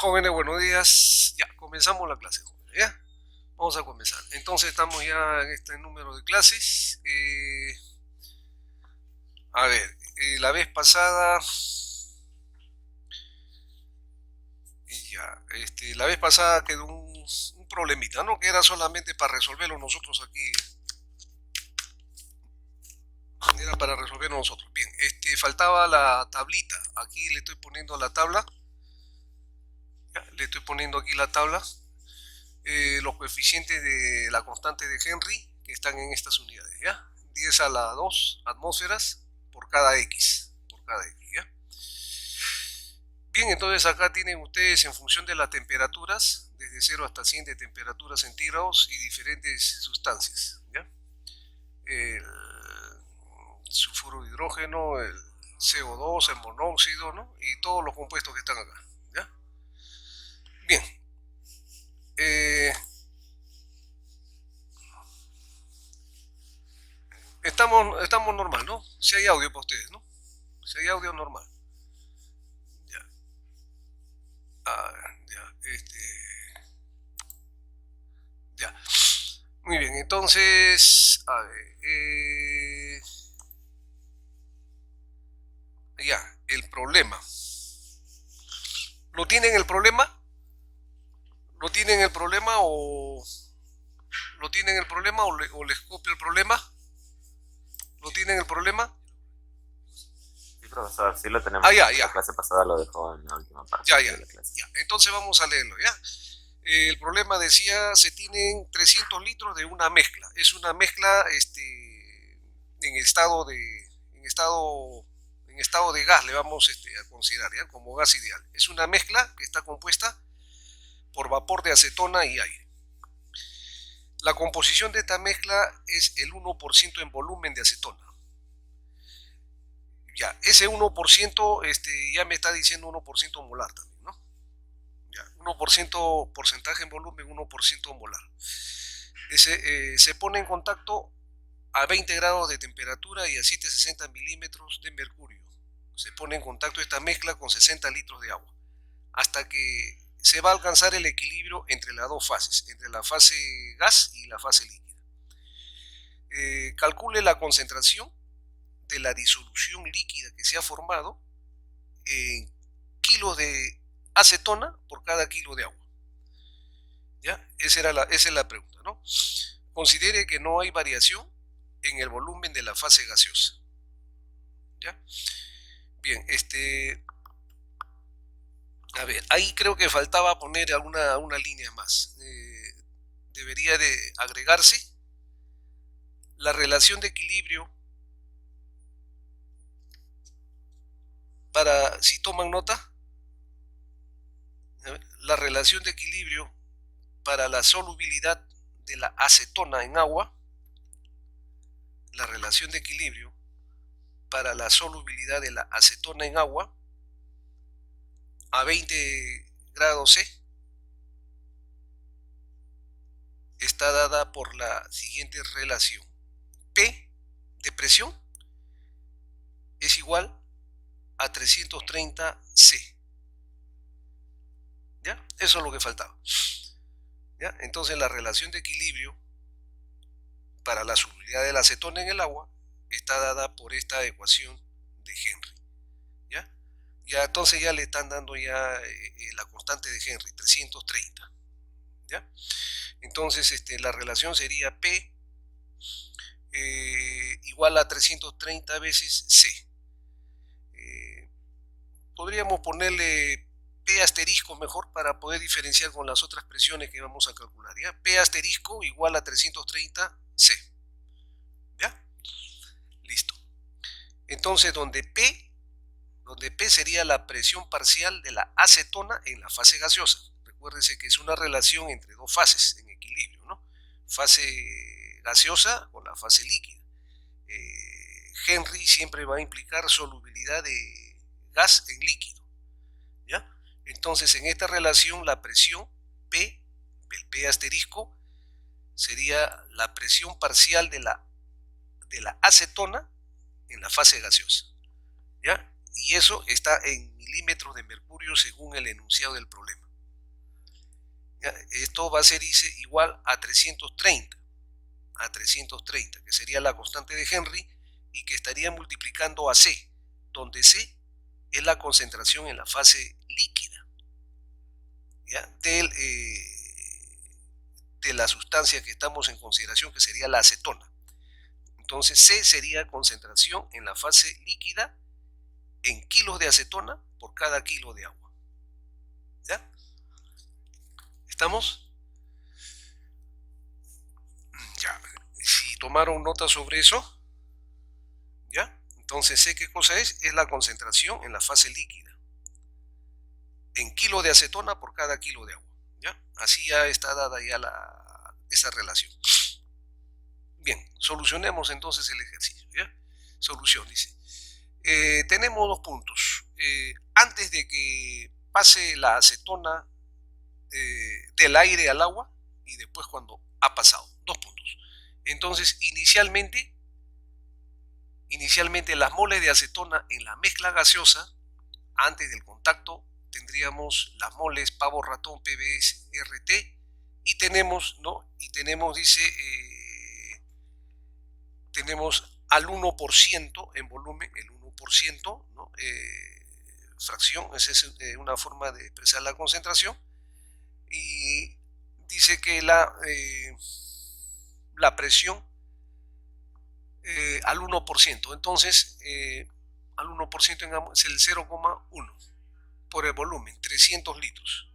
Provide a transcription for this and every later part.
Jóvenes, buenos días. Ya, comenzamos la clase, jóvenes, ¿ya? Vamos a comenzar. Entonces estamos ya en este número de clases. A ver, la vez pasada, la vez pasada quedó un problemita, ¿no? Que era solamente para resolverlo nosotros aquí. Era para resolverlo nosotros. Bien, faltaba la tablita. Aquí le estoy poniendo la tabla. Ya, le estoy poniendo aquí la tabla. Los coeficientes de la constante de Henry que están en estas unidades, ¿ya? 10 a la 2 atmósferas por cada X, ¿ya? Bien, entonces acá tienen ustedes en función de las temperaturas, desde 0 hasta 100 de temperaturas centígrados y diferentes sustancias, ¿ya? El sulfuro de hidrógeno, el CO2, el monóxido, ¿no? Y todos los compuestos que están acá, ¿ya? Bien. Estamos normal, ¿no? Si hay audio para ustedes, ¿no? Si hay audio normal. Ya. Ya. Ya. Muy bien, entonces, a ver, ya, el problema. ¿Lo tienen el problema? ¿Lo tienen el problema o lo tienen el problema o les copio el problema? ¿Lo tienen el problema? Sí, profesor, sí lo tenemos. Ya, La ya. clase pasada lo dejó en la última parte Ya, ya. de la clase. Ya. Entonces vamos a leerlo, ¿ya? El problema decía, se tienen 300 litros de una mezcla. Es una mezcla en estado de en estado en estado de gas, le vamos a considerar, ¿ya? Como gas ideal. Es una mezcla que está compuesta por vapor de acetona y aire. La composición de esta mezcla es el 1% en volumen de acetona. Ya, ese 1% ya me está diciendo 1% molar también, ¿no? Ya, 1% porcentaje en volumen, 1% molar. Se pone en contacto a 20 grados de temperatura y a 760 milímetros de mercurio. Se pone en contacto esta mezcla con 60 litros de agua, hasta que se va a alcanzar el equilibrio entre las dos fases, entre la fase gas y la fase líquida. Calcule la concentración de la disolución líquida que se ha formado en kilos de acetona por cada kilo de agua. ¿Ya? Esa es la pregunta, ¿no? Considere que no hay variación en el volumen de la fase gaseosa. ¿Ya? Bien, a ver, ahí creo que faltaba poner una línea más. Debería de agregarse la relación de equilibrio para, si toman nota, la relación de equilibrio para la solubilidad de la acetona en agua, la relación de equilibrio para la solubilidad de la acetona en agua a 20 grados C está dada por la siguiente relación. P de presión es igual a 330 C. ¿Ya? Eso es lo que faltaba. ¿Ya? Entonces la relación de equilibrio para la solubilidad de la acetona en el agua está dada por esta ecuación de Henry. ¿Ya? Ya entonces ya le están dando ya la constante de Henry, 330. ¿Ya? Entonces la relación sería P igual a 330 veces C. Podríamos ponerle P asterisco mejor para poder diferenciar con las otras presiones que vamos a calcular, ¿ya? P asterisco igual a 330 C. ¿Ya? Listo. Entonces, donde P sería la presión parcial de la acetona en la fase gaseosa. Recuérdese que es una relación entre dos fases en equilibrio, ¿no? Fase gaseosa con la fase líquida. Henry siempre va a implicar solubilidad de gas en líquido, ¿ya? Entonces, en esta relación, la presión P, el P asterisco, sería la presión parcial de la acetona en la fase gaseosa, ¿ya? Y eso está en milímetros de mercurio según el enunciado del problema. ¿ya? Esto va a ser igual a 330, que sería la constante de Henry y que estaría multiplicando a C, donde C es la concentración en la fase líquida, ¿ya? De la sustancia que estamos en consideración, que sería la acetona. Entonces C sería concentración en la fase líquida en kilos de acetona por cada kilo de agua. ¿Ya? ¿Estamos? Ya. Si tomaron nota sobre eso, ¿ya? Entonces sé qué cosa es la concentración en la fase líquida en kilo de acetona por cada kilo de agua, ¿ya? Así ya está dada ya esa relación. Bien, solucionemos entonces el ejercicio, ¿ya? Solución, dice. Tenemos dos puntos. Antes de que pase la acetona del aire al agua y después cuando ha pasado. Dos puntos. Entonces, inicialmente las moles de acetona en la mezcla gaseosa, antes del contacto, tendríamos las moles pavo ratón PBS RT y tenemos, ¿no? Y tenemos, dice, tenemos al 1% en volumen, el 1%, ¿no? Fracción, esa es una forma de expresar la concentración, y dice que la presión al 1%, entonces al 1% es el 0,1 por el volumen, 300 litros,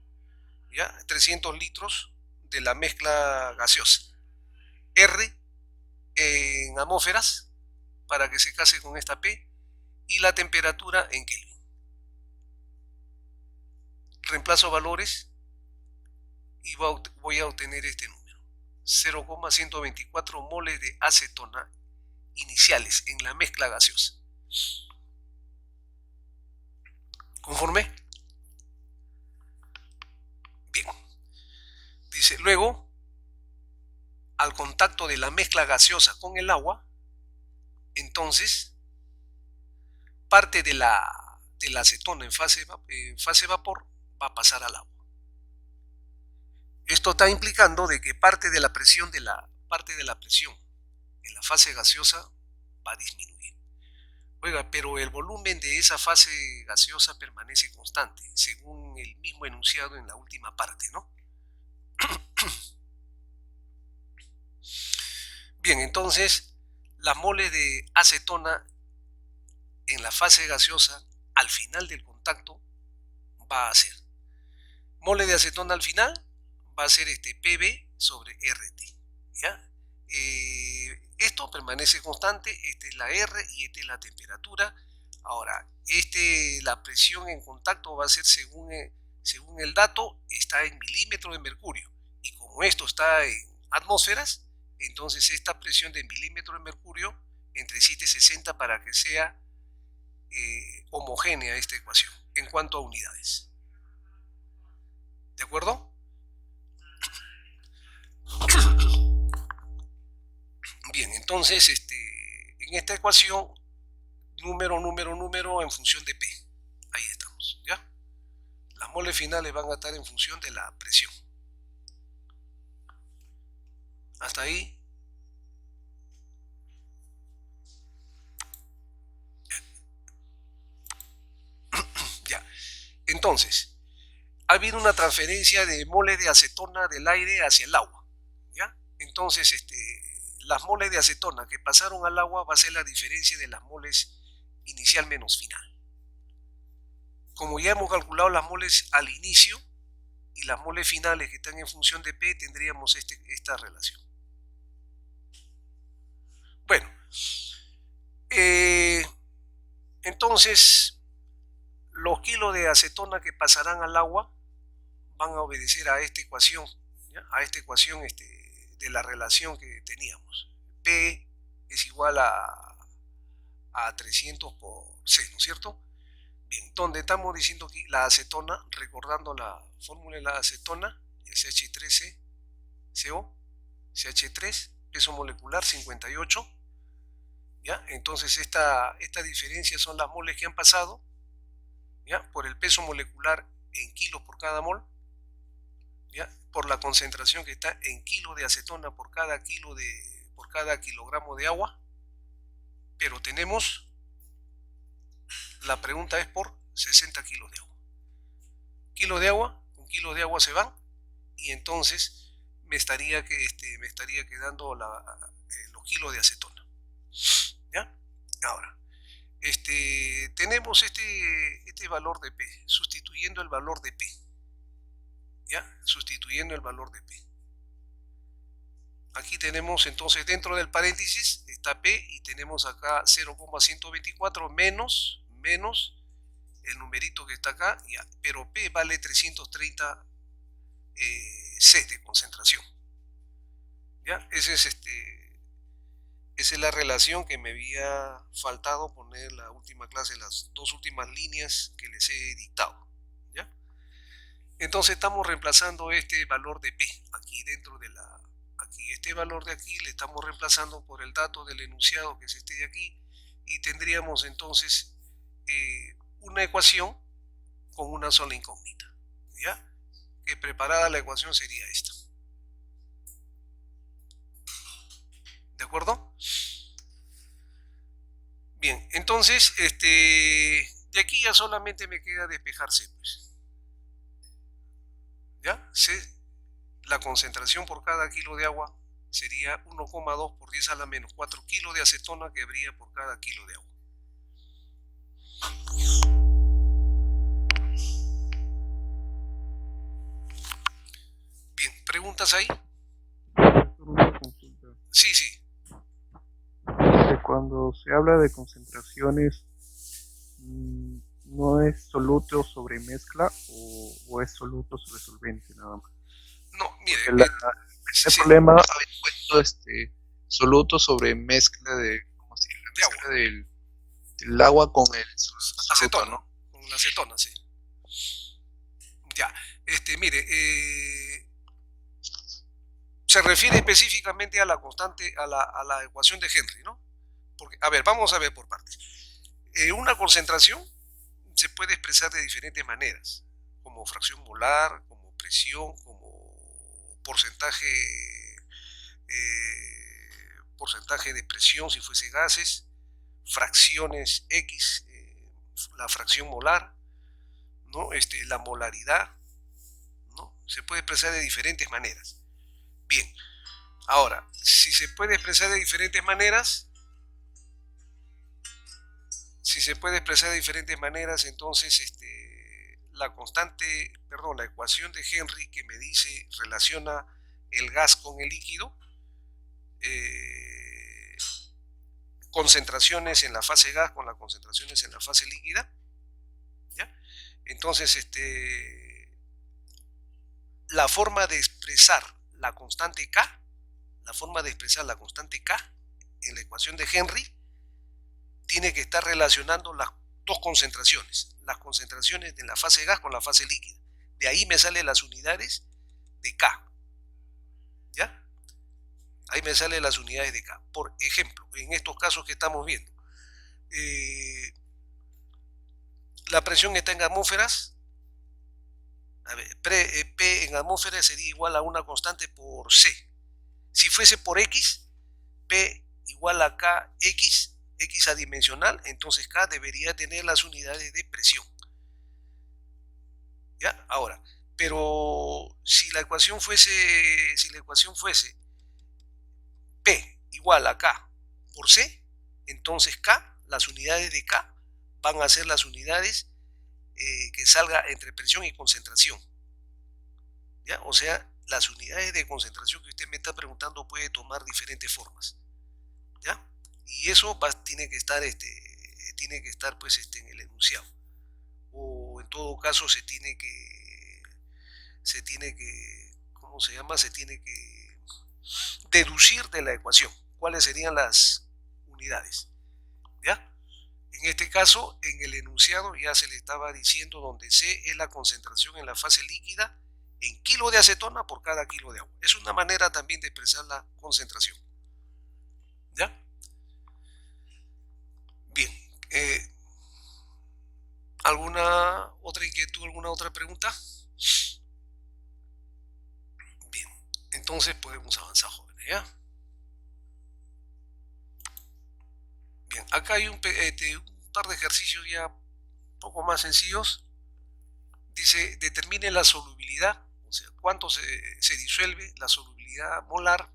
¿ya? 300 litros de la mezcla gaseosa. R en atmósferas, para que se case con esta P, y la temperatura en Kelvin. Reemplazo valores y voy a obtener este número, 0,124 moles de acetona iniciales en la mezcla gaseosa. ¿Conforme? Bien. Dice, luego, al contacto de la mezcla gaseosa con el agua, entonces, parte de la acetona en fase vapor va a pasar al agua. Esto está implicando de que parte de la presión en la fase gaseosa va a disminuir. Oiga, pero el volumen de esa fase gaseosa permanece constante, según el mismo enunciado en la última parte, ¿no? Bien, entonces, las moles de acetona en la fase gaseosa al final del contacto va a ser mole de acetona al final va a ser PB sobre RT, ¿ya? Esto permanece constante, esta es la R y esta es la temperatura. Ahora, la presión en contacto va a ser según el dato, está en milímetros de mercurio, y como esto está en atmósferas, entonces esta presión de milímetros de mercurio entre 7 y 60 para que sea homogénea esta ecuación en cuanto a unidades. ¿De acuerdo? Bien, entonces en esta ecuación número en función de P. Ahí estamos, ¿ya? Las moles finales van a estar en función de la presión. Hasta ahí. Ya. Entonces, ha habido una transferencia de moles de acetona del aire hacia el agua, ¿ya? Entonces, las moles de acetona que pasaron al agua va a ser la diferencia de las moles inicial menos final. Como ya hemos calculado las moles al inicio y las moles finales que están en función de P, tendríamos esta relación. Bueno, entonces los kilos de acetona que pasarán al agua van a obedecer a esta ecuación, ¿ya? A esta ecuación de la relación que teníamos. P es igual a 300 por C, ¿no es cierto? Bien, donde estamos diciendo que la acetona, recordando la fórmula de la acetona, CH3CO, CH3, peso molecular 58, ¿ya? Entonces esta diferencia son las moles que han pasado, ¿ya? Por el peso molecular en kilos por cada mol, ¿ya? Por la concentración que está en kilo de acetona por cada kilogramo de agua, pero la pregunta es por 60 kilos de agua. Kilo de agua, con kilos de agua se van, y entonces me estaría quedando los kilos de acetona. ¿Ya? Ahora, tenemos este valor de P, sustituyendo el valor de P. ¿Ya? Sustituyendo el valor de P. Aquí tenemos entonces dentro del paréntesis está P y tenemos acá 0,124 menos el numerito que está acá, ya, pero P vale 330 C de concentración. ¿Ya? Esa es la relación que me había faltado poner en la última clase, las dos últimas líneas que les he dictado. ¿Ya? Entonces estamos reemplazando este valor de P aquí dentro de este valor de aquí le estamos reemplazando por el dato del enunciado, que es este de aquí, y tendríamos entonces una ecuación con una sola incógnita. ¿Ya? Que preparada la ecuación sería esta. ¿De acuerdo? Bien, entonces, de aquí ya solamente me queda despejarse, pues. ¿Ya? La concentración por cada kilo de agua sería 1,2 por 10 a la menos 4 kilos de acetona que habría por cada kilo de agua. Bien, ¿preguntas ahí? Una consulta. Sí, sí. Cuando se habla de concentraciones, ¿no es soluto sobre mezcla o es soluto sobre solvente nada más? No, mire, el sí, problema había puesto soluto sobre mezcla de, ¿cómo se llama? De agua. Del agua con el acetona, ¿no? Con la acetona, sí. Ya, mire, se refiere específicamente a la constante, a la ecuación de Henry, ¿no? Porque, a ver, vamos a ver por partes. Una concentración se puede expresar de diferentes maneras, como fracción molar, como presión, como porcentaje de presión si fuese gases, fracciones X, la fracción molar, ¿no? La molaridad, ¿no? Se puede expresar de diferentes maneras. Bien, ahora, si se puede expresar de diferentes maneras, entonces la ecuación de Henry que me dice, relaciona el gas con el líquido, concentraciones en la fase gas con las concentraciones en la fase líquida, ¿ya? Entonces, la forma de expresar la constante K, en la ecuación de Henry, tiene que estar relacionando las dos concentraciones, las concentraciones de la fase gas con la fase líquida. De ahí me salen las unidades de K. ¿Ya? Ahí me salen las unidades de K. Por ejemplo, en estos casos que estamos viendo, la presión está en atmósferas. A ver, P en atmósferas sería igual a una constante por C. Si fuese por X, P igual a KX, X adimensional, entonces K debería tener las unidades de presión. ¿Ya? Ahora, pero si la ecuación fuese P igual a K por C, entonces K, las unidades de K van a ser las unidades que salga entre presión y concentración. ¿Ya? O sea, las unidades de concentración que usted me está preguntando puede tomar diferentes formas. ¿Ya? Y eso tiene que estar pues en el enunciado, o en todo caso se tiene que ¿cómo se llama? Se tiene que deducir de la ecuación cuáles serían las unidades. ¿Ya? En este caso, en el enunciado ya se le estaba diciendo donde C es la concentración en la fase líquida en kilo de acetona por cada kilo de agua. Es una manera también de expresar la concentración. ¿Ya? Bien. ¿Alguna otra inquietud, alguna otra pregunta? Entonces podemos avanzar, jóvenes, ¿ya? Bien, acá hay un par de ejercicios ya un poco más sencillos. Dice, determine la solubilidad, o sea, cuánto se disuelve la solubilidad molar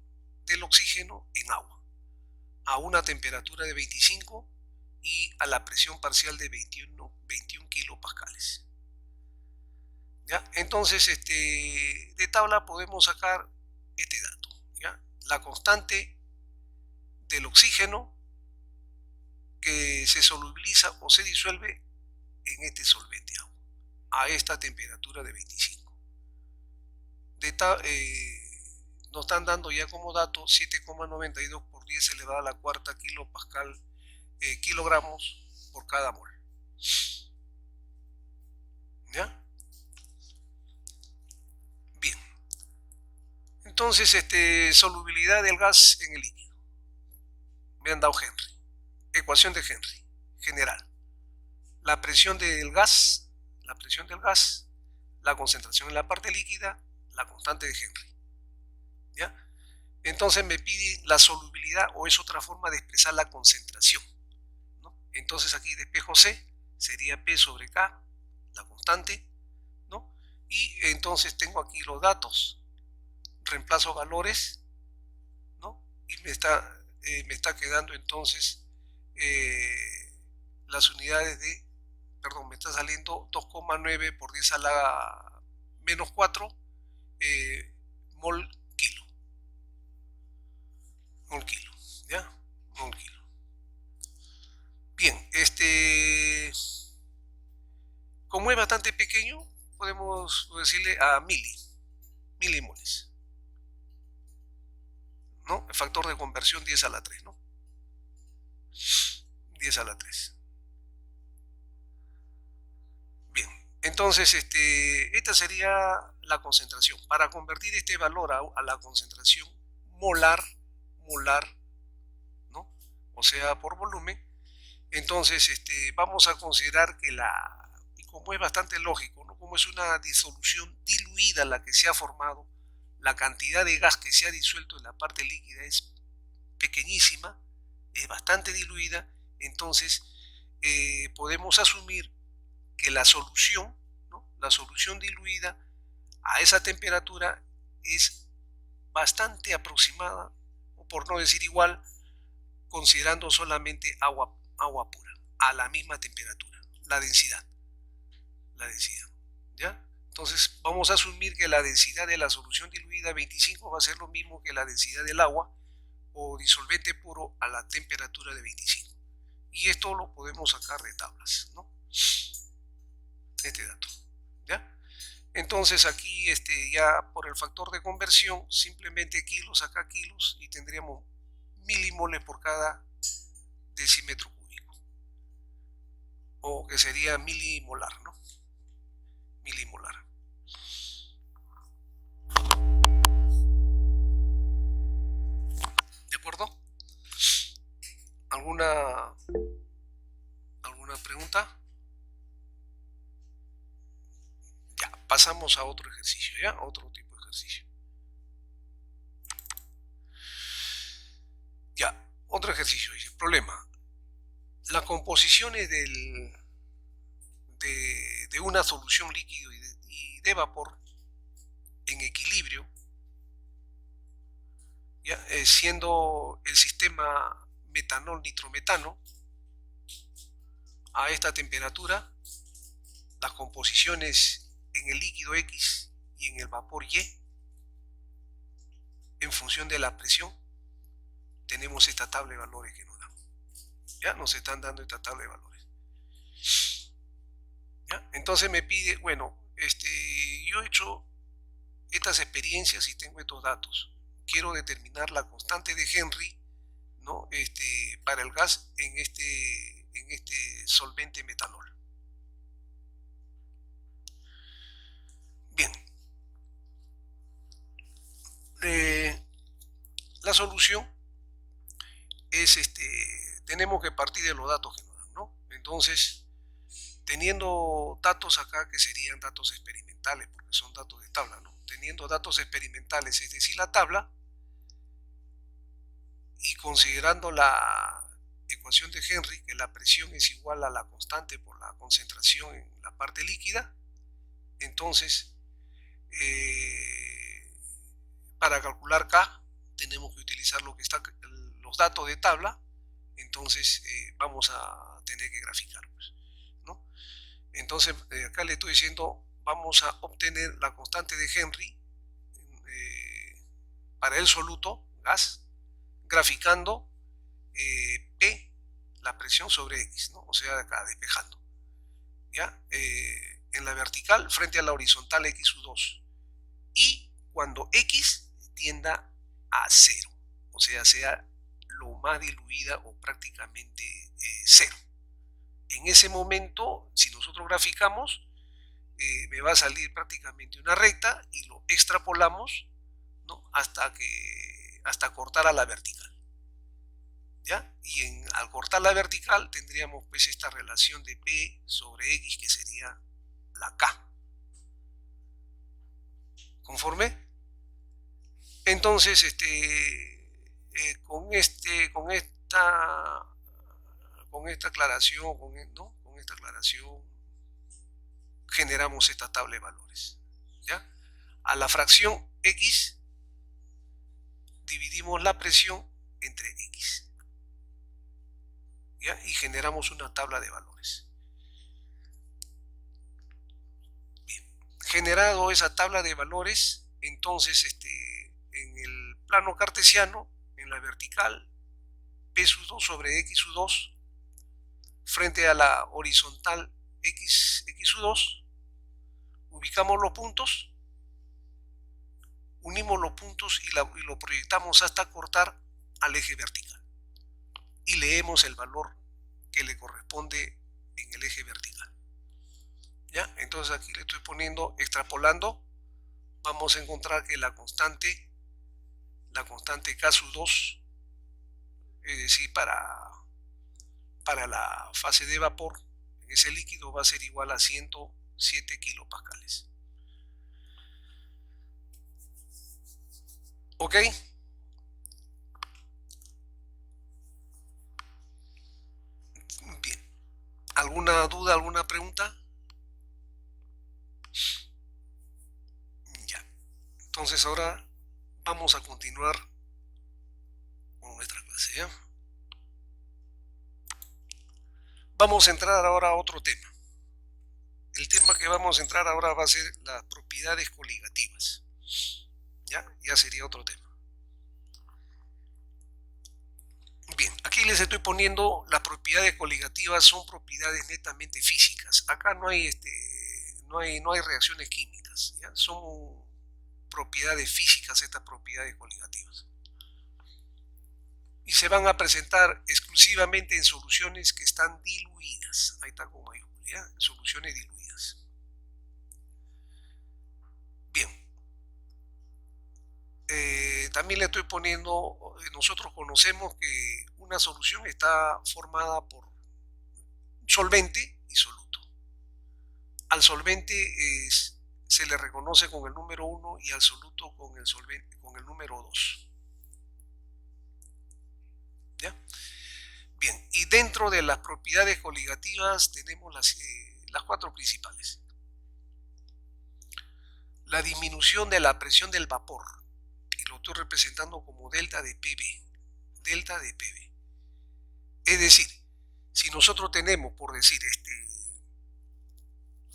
del oxígeno en agua a una temperatura de 25 y a la presión parcial de 21 kilopascales. ¿Ya? Entonces, de tabla podemos sacar este dato, ¿ya? La constante del oxígeno que se solubiliza o se disuelve en este solvente agua a esta temperatura de 25. Nos están dando ya como dato 7,92 por 10 elevado a la cuarta kilogramos por cada mol. ¿Ya? Bien. Entonces, solubilidad del gas en el líquido. Me han dado Henry. Ecuación de Henry, general. La presión del gas, la concentración en la parte líquida, la constante de Henry. ¿Ya? Entonces me pide la solubilidad, o es otra forma de expresar la concentración, ¿no? Entonces aquí despejo C, sería P sobre K, la constante, ¿no? Y entonces tengo aquí los datos, reemplazo valores, ¿no? Y me está quedando entonces las unidades de, perdón, me está saliendo 2,9 por 10 a la menos 4 mol kilo. Mol kilo, ¿ya? Mol kilo. Bien, como es bastante pequeño, podemos decirle a milimoles, ¿no? El factor de conversión 10 a la 3, ¿no? 10 a la 3. Bien, entonces esta sería la concentración. Para convertir este valor a la concentración molar, ¿no? O sea, por volumen, entonces vamos a considerar que y como es bastante lógico, ¿no? Como es una disolución diluida la que se ha formado, la cantidad de gas que se ha disuelto en la parte líquida es pequeñísima, es bastante diluida, entonces podemos asumir que la solución, ¿no? La solución diluida a esa temperatura es bastante aproximada, o por no decir igual, considerando solamente agua pura, a la misma temperatura, la densidad, ¿ya? Entonces vamos a asumir que la densidad de la solución diluida 25 va a ser lo mismo que la densidad del agua o disolvente puro a la temperatura de 25. Y esto lo podemos sacar de tablas, ¿no? Este dato, ¿ya? Entonces aquí ya por el factor de conversión, simplemente kilos acá kilos, y tendríamos milimoles por cada decímetro cúbico, o que sería milimolar, ¿no? Milimolar. ¿De acuerdo? ¿Alguna pregunta? Ya, pasamos a otro ejercicio, ¿ya? Otro tipo de ejercicio. Ya, otro ejercicio, dice, problema. Las composiciones de una solución líquido y de vapor en equilibrio, ¿ya? Siendo el sistema metanol-nitrometano, a esta temperatura, las composiciones en el líquido X y en el vapor Y, en función de la presión, tenemos esta tabla de valores que nos dan. ¿Ya? Nos están dando esta tabla de valores. ¿Ya? Entonces me pide, bueno, yo he hecho estas experiencias y tengo estos datos. Quiero determinar la constante de Henry, ¿no? Para el gas en este solvente metanol. Bien. La solución es, tenemos que partir de los datos que nos dan, ¿no? Entonces, Teniendo datos acá que serían datos experimentales, porque son datos de tabla, ¿no? Teniendo datos experimentales, es decir, la tabla, y considerando la ecuación de Henry, que la presión es igual a la constante por la concentración en la parte líquida, entonces, para calcular K, tenemos que utilizar los datos de tabla, entonces vamos a tener que graficar, pues, ¿no? Entonces, acá le estoy diciendo, vamos a obtener la constante de Henry para el soluto, gas, graficando P, la presión sobre X, ¿no? O sea, acá despejando, ¿ya? En la vertical frente a la horizontal X2, y cuando X tienda a 0, o sea lo más diluida o prácticamente 0. En ese momento, si nosotros graficamos, me va a salir prácticamente una recta y lo extrapolamos, ¿no? hasta cortar a la vertical, ¿ya? Y al cortar la vertical tendríamos pues esta relación de P sobre X, que sería la K. ¿Conforme? Entonces, con esta aclaración, ¿no? Con esta aclaración generamos esta tabla de valores, ¿ya? A la fracción X dividimos la presión entre X, ¿ya? Y generamos una tabla de valores. Bien, generado esa tabla de valores, entonces en el plano cartesiano, en la vertical, P2 sobre X2 frente a la horizontal X2, ubicamos los puntos, unimos los puntos y lo proyectamos hasta cortar al eje vertical, y leemos el valor que le corresponde en el eje vertical, ¿ya? Entonces aquí le estoy poniendo, extrapolando, vamos a encontrar que la constante K2, es decir, para la fase de vapor en ese líquido, va a ser igual a 107 kilopascales. ¿Ok? Bien. ¿Alguna duda, alguna pregunta? Ya. Entonces ahora vamos a continuar con nuestra clase, ¿ya? Vamos a entrar ahora a otro tema. El tema que vamos a entrar ahora va a ser las propiedades coligativas. Ya sería otro tema. Bien, aquí les estoy poniendo las propiedades coligativas, son propiedades netamente físicas. Acá no hay reacciones químicas, ¿ya? Son propiedades físicas estas propiedades coligativas. Y se van a presentar exclusivamente en soluciones que están diluidas. Ahí está con mayúscula, ¿ya? Soluciones diluidas. Bien. También le estoy poniendo, nosotros conocemos que una solución está formada por solvente y soluto. Al solvente se le reconoce con el número 1 y al soluto con el número 2. ¿Ya? Bien, y dentro de las propiedades coligativas tenemos las 4 principales. La disminución de la presión del vapor, y lo estoy representando como delta de PV. Delta de PV. Es decir, si nosotros tenemos, por decir,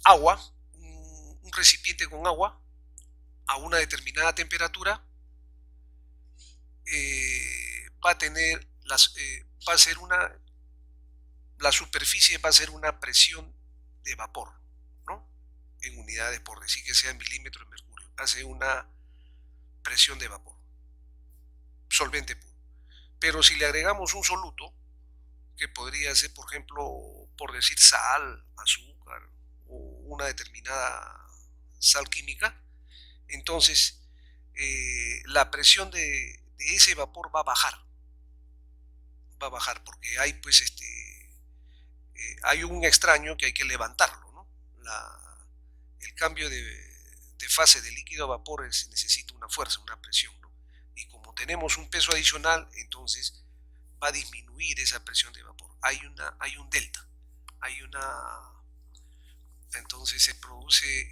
agua, un recipiente con agua a una determinada temperatura, va a tener la superficie va a ser una presión de vapor, ¿no? En unidades, por decir que sea milímetros de mercurio, hace una presión de vapor, solvente puro. Pero si le agregamos un soluto, que podría ser, por ejemplo, por decir sal, azúcar o una determinada sal química, entonces la presión de ese vapor va a bajar porque hay pues hay un extraño que hay que levantarlo, ¿no? El cambio de fase de líquido a vapor necesita una fuerza, una presión, ¿no? Y como tenemos un peso adicional, entonces va a disminuir esa presión de vapor. Hay un delta, entonces se produce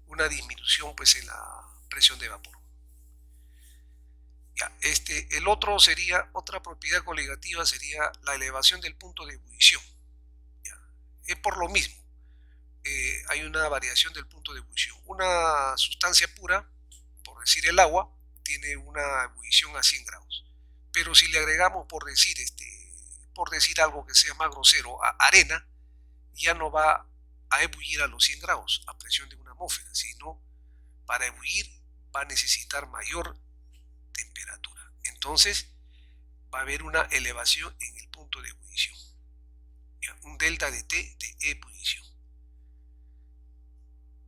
una disminución pues en la presión de vapor. Ya, otra propiedad coligativa sería la elevación del punto de ebullición. Ya, es por lo mismo. Hay una variación del punto de ebullición. Una sustancia pura, por decir el agua, tiene una ebullición a 100 grados. Pero si le agregamos, por decir algo que sea más grosero, arena, ya no va a ebullir a los 100 grados a presión de una atmósfera, sino para ebullir va a necesitar mayor temperatura. Entonces va a haber una elevación en el punto de ebullición. Un delta de T de ebullición.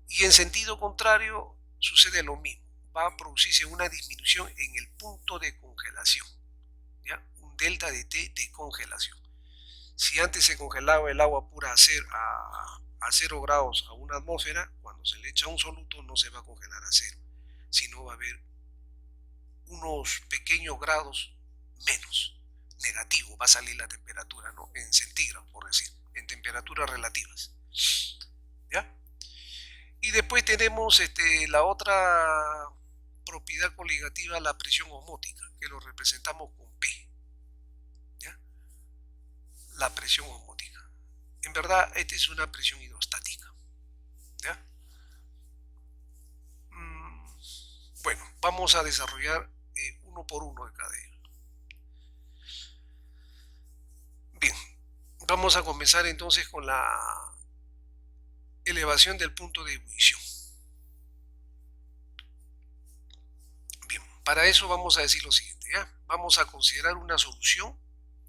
Y en sentido contrario sucede lo mismo. Va a producirse una disminución en el punto de congelación. ¿Ya? Un delta de T de congelación. Si antes se congelaba el agua pura a 0 grados a una atmósfera, cuando se le echa un soluto no se va a congelar a 0, sino va a haber unos pequeños grados menos, negativo, va a salir la temperatura, ¿no? En centígrados, por decir, en temperaturas relativas. ¿Ya? Y después tenemos la otra propiedad coligativa, la presión osmótica, que lo representamos con P. ¿Ya? La presión osmótica. En verdad, esta es una presión hidrostática. ¿Ya? Bueno, vamos a desarrollar uno por uno de cada ellos. Bien, vamos a comenzar entonces con la elevación del punto de ebullición. Bien, para eso vamos a decir lo siguiente, ¿ya? Vamos a considerar una solución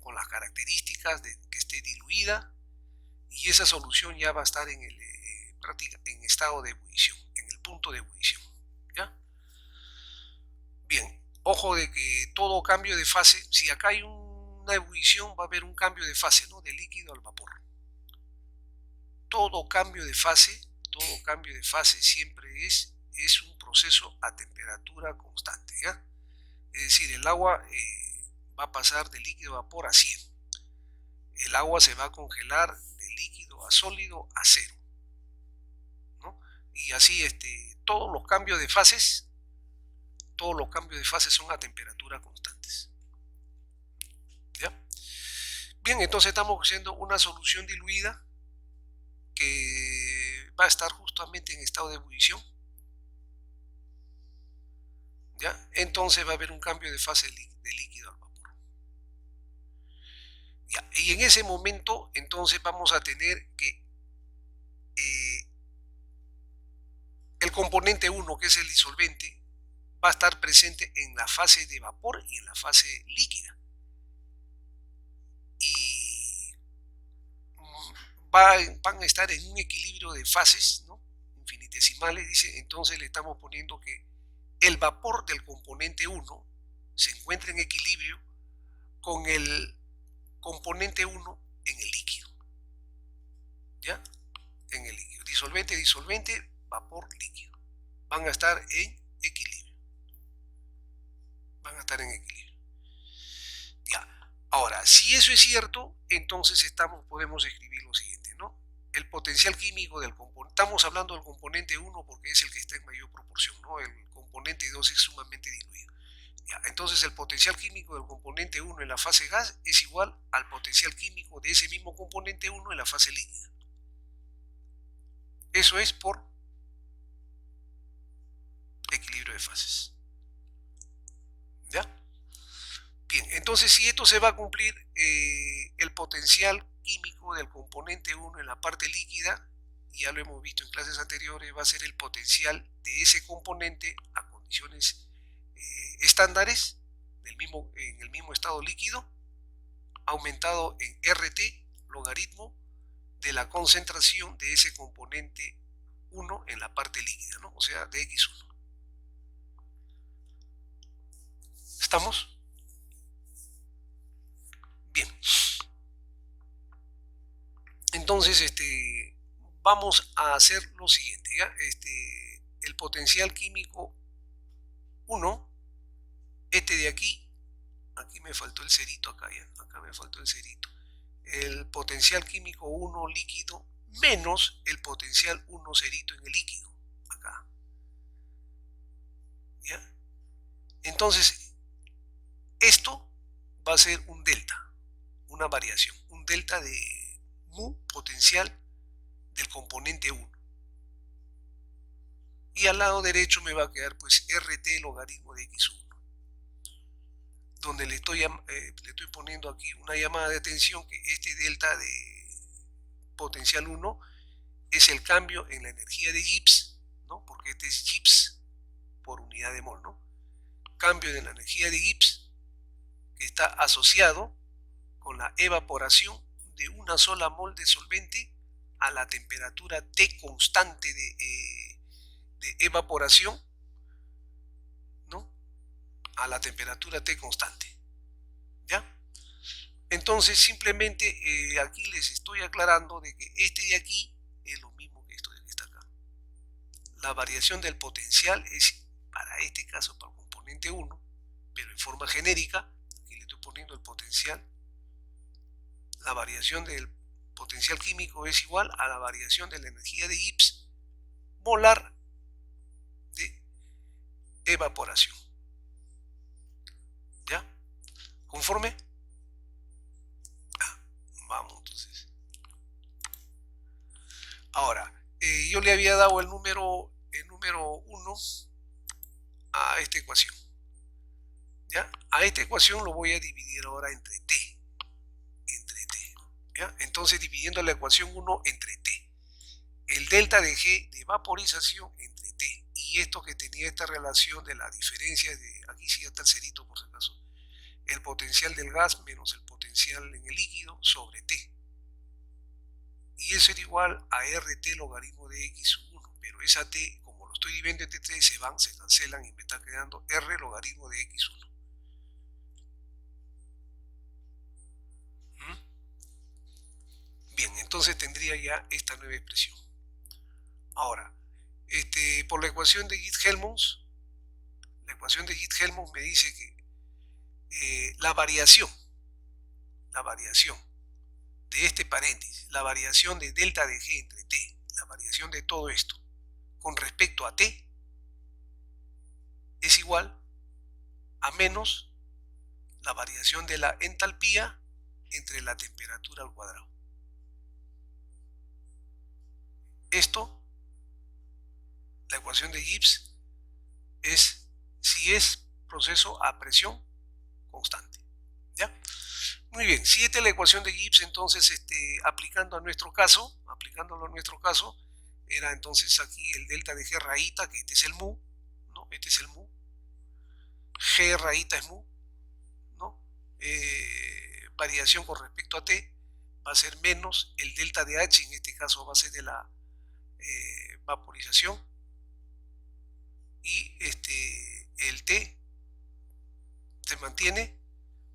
con las características de que esté diluida, y esa solución ya va a estar en estado de ebullición, en el punto de ebullición. ¿Ya? Bien, ojo de que todo cambio de fase, si acá hay una ebullición, va a haber un cambio de fase, ¿no? De líquido al vapor. Todo cambio de fase siempre es un proceso a temperatura constante. ¿Ya? Es decir, el agua va a pasar de líquido a vapor a 100. El agua se va a congelar de líquido a sólido a 0. ¿No? Y así todos los cambios de fases son a temperatura constantes. ¿Ya? Bien, entonces estamos haciendo una solución diluida que va a estar justamente en estado de ebullición. ¿Ya? Entonces va a haber un cambio de fase de líquido al vapor. ¿Ya? Y en ese momento entonces vamos a tener que el componente 1, que es el disolvente, va a estar presente en la fase de vapor y en la fase líquida. Y van a estar en un equilibrio de fases, ¿no? Infinitesimales, dice. Entonces le estamos poniendo que el vapor del componente 1 se encuentra en equilibrio con el componente 1 en el líquido. ¿Ya? En el líquido. Disolvente, disolvente, vapor, líquido. Van a estar en equilibrio. Ya. Ahora, si eso es cierto, entonces podemos escribir lo siguiente, ¿no? El potencial químico del componente, estamos hablando del componente 1 porque es el que está en mayor proporción, ¿no? El componente 2 es sumamente diluido. Ya, entonces el potencial químico del componente 1 en la fase gas es igual al potencial químico de ese mismo componente 1 en la fase líquida. Eso es por equilibrio de fases. ¿Ya? Bien, entonces si esto se va a cumplir, el potencial químico del componente 1 en la parte líquida, ya lo hemos visto en clases anteriores, va a ser el potencial de ese componente a condiciones estándares en el mismo estado líquido, aumentado en RT, logaritmo de la concentración de ese componente 1 en la parte líquida, ¿no? O sea, de X1. ¿Estamos? Bien. Entonces, vamos a hacer lo siguiente, ¿ya? El potencial químico 1, de aquí me faltó el cerito acá, ya, acá me faltó el cerito. El potencial químico 1 líquido menos el potencial 1 cerito en el líquido, acá. ¿Ya? Entonces, esto va a ser un delta, una variación, un delta de mu potencial del componente 1. Y al lado derecho me va a quedar pues RT logaritmo de X1, donde le estoy poniendo aquí una llamada de atención que este delta de potencial 1 es el cambio en la energía de Gibbs, ¿no? Porque este es Gibbs por unidad de mol, ¿no? Cambio de la energía de Gibbs que está asociado con la evaporación de una sola mol de solvente a la temperatura T constante de evaporación, ¿no? A la temperatura T constante, ¿ya? Entonces simplemente aquí les estoy aclarando de que este de aquí es lo mismo que esto de que está acá. La variación del potencial es para este caso para el componente 1, pero en forma genérica. Aquí le estoy poniendo el potencial. La variación del potencial químico es igual a la variación de la energía de Gibbs molar de evaporación. ¿Ya? ¿Conforme? Vamos entonces. Ahora, yo le había dado el número 1 a esta ecuación. ¿Ya? A esta ecuación lo voy a dividir ahora entre t. ¿Ya? Entonces, dividiendo la ecuación 1 entre t. El delta de G de vaporización entre t. Y esto que tenía esta relación de la diferencia de, aquí sí está el cerito por si acaso, el potencial del gas menos el potencial en el líquido sobre t. Y eso es igual a RT logaritmo de X1. Pero esa t, como lo estoy dividiendo entre t, se cancelan y me está quedando R logaritmo de X1. Bien, entonces tendría ya esta nueva expresión. Ahora, por la ecuación de Gibbs-Helmholtz, me dice que la variación de este paréntesis, la variación de delta de G entre T, la variación de todo esto con respecto a T es igual a menos la variación de la entalpía entre la temperatura al cuadrado. Esto, la ecuación de Gibbs, es si es proceso a presión constante. ¿Ya? Muy bien, si esta es la ecuación de Gibbs, entonces aplicándolo a nuestro caso, era entonces aquí el delta de G rayita, que este es el mu, ¿no? Este es el mu. G rayita es mu, ¿no? Variación con respecto a T va a ser menos el delta de H, en este caso va a ser de la vaporización, y el T se mantiene,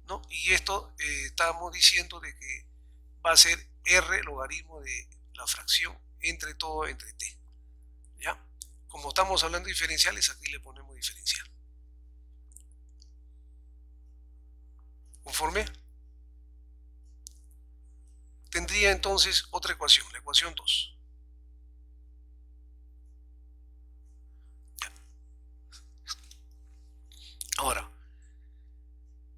¿no? Y esto estábamos diciendo de que va a ser R logaritmo de la fracción entre todo entre T. ¿Ya? Como estamos hablando de diferenciales, aquí le ponemos diferencial. ¿Conforme? Tendría entonces otra ecuación, la ecuación 2. Ahora,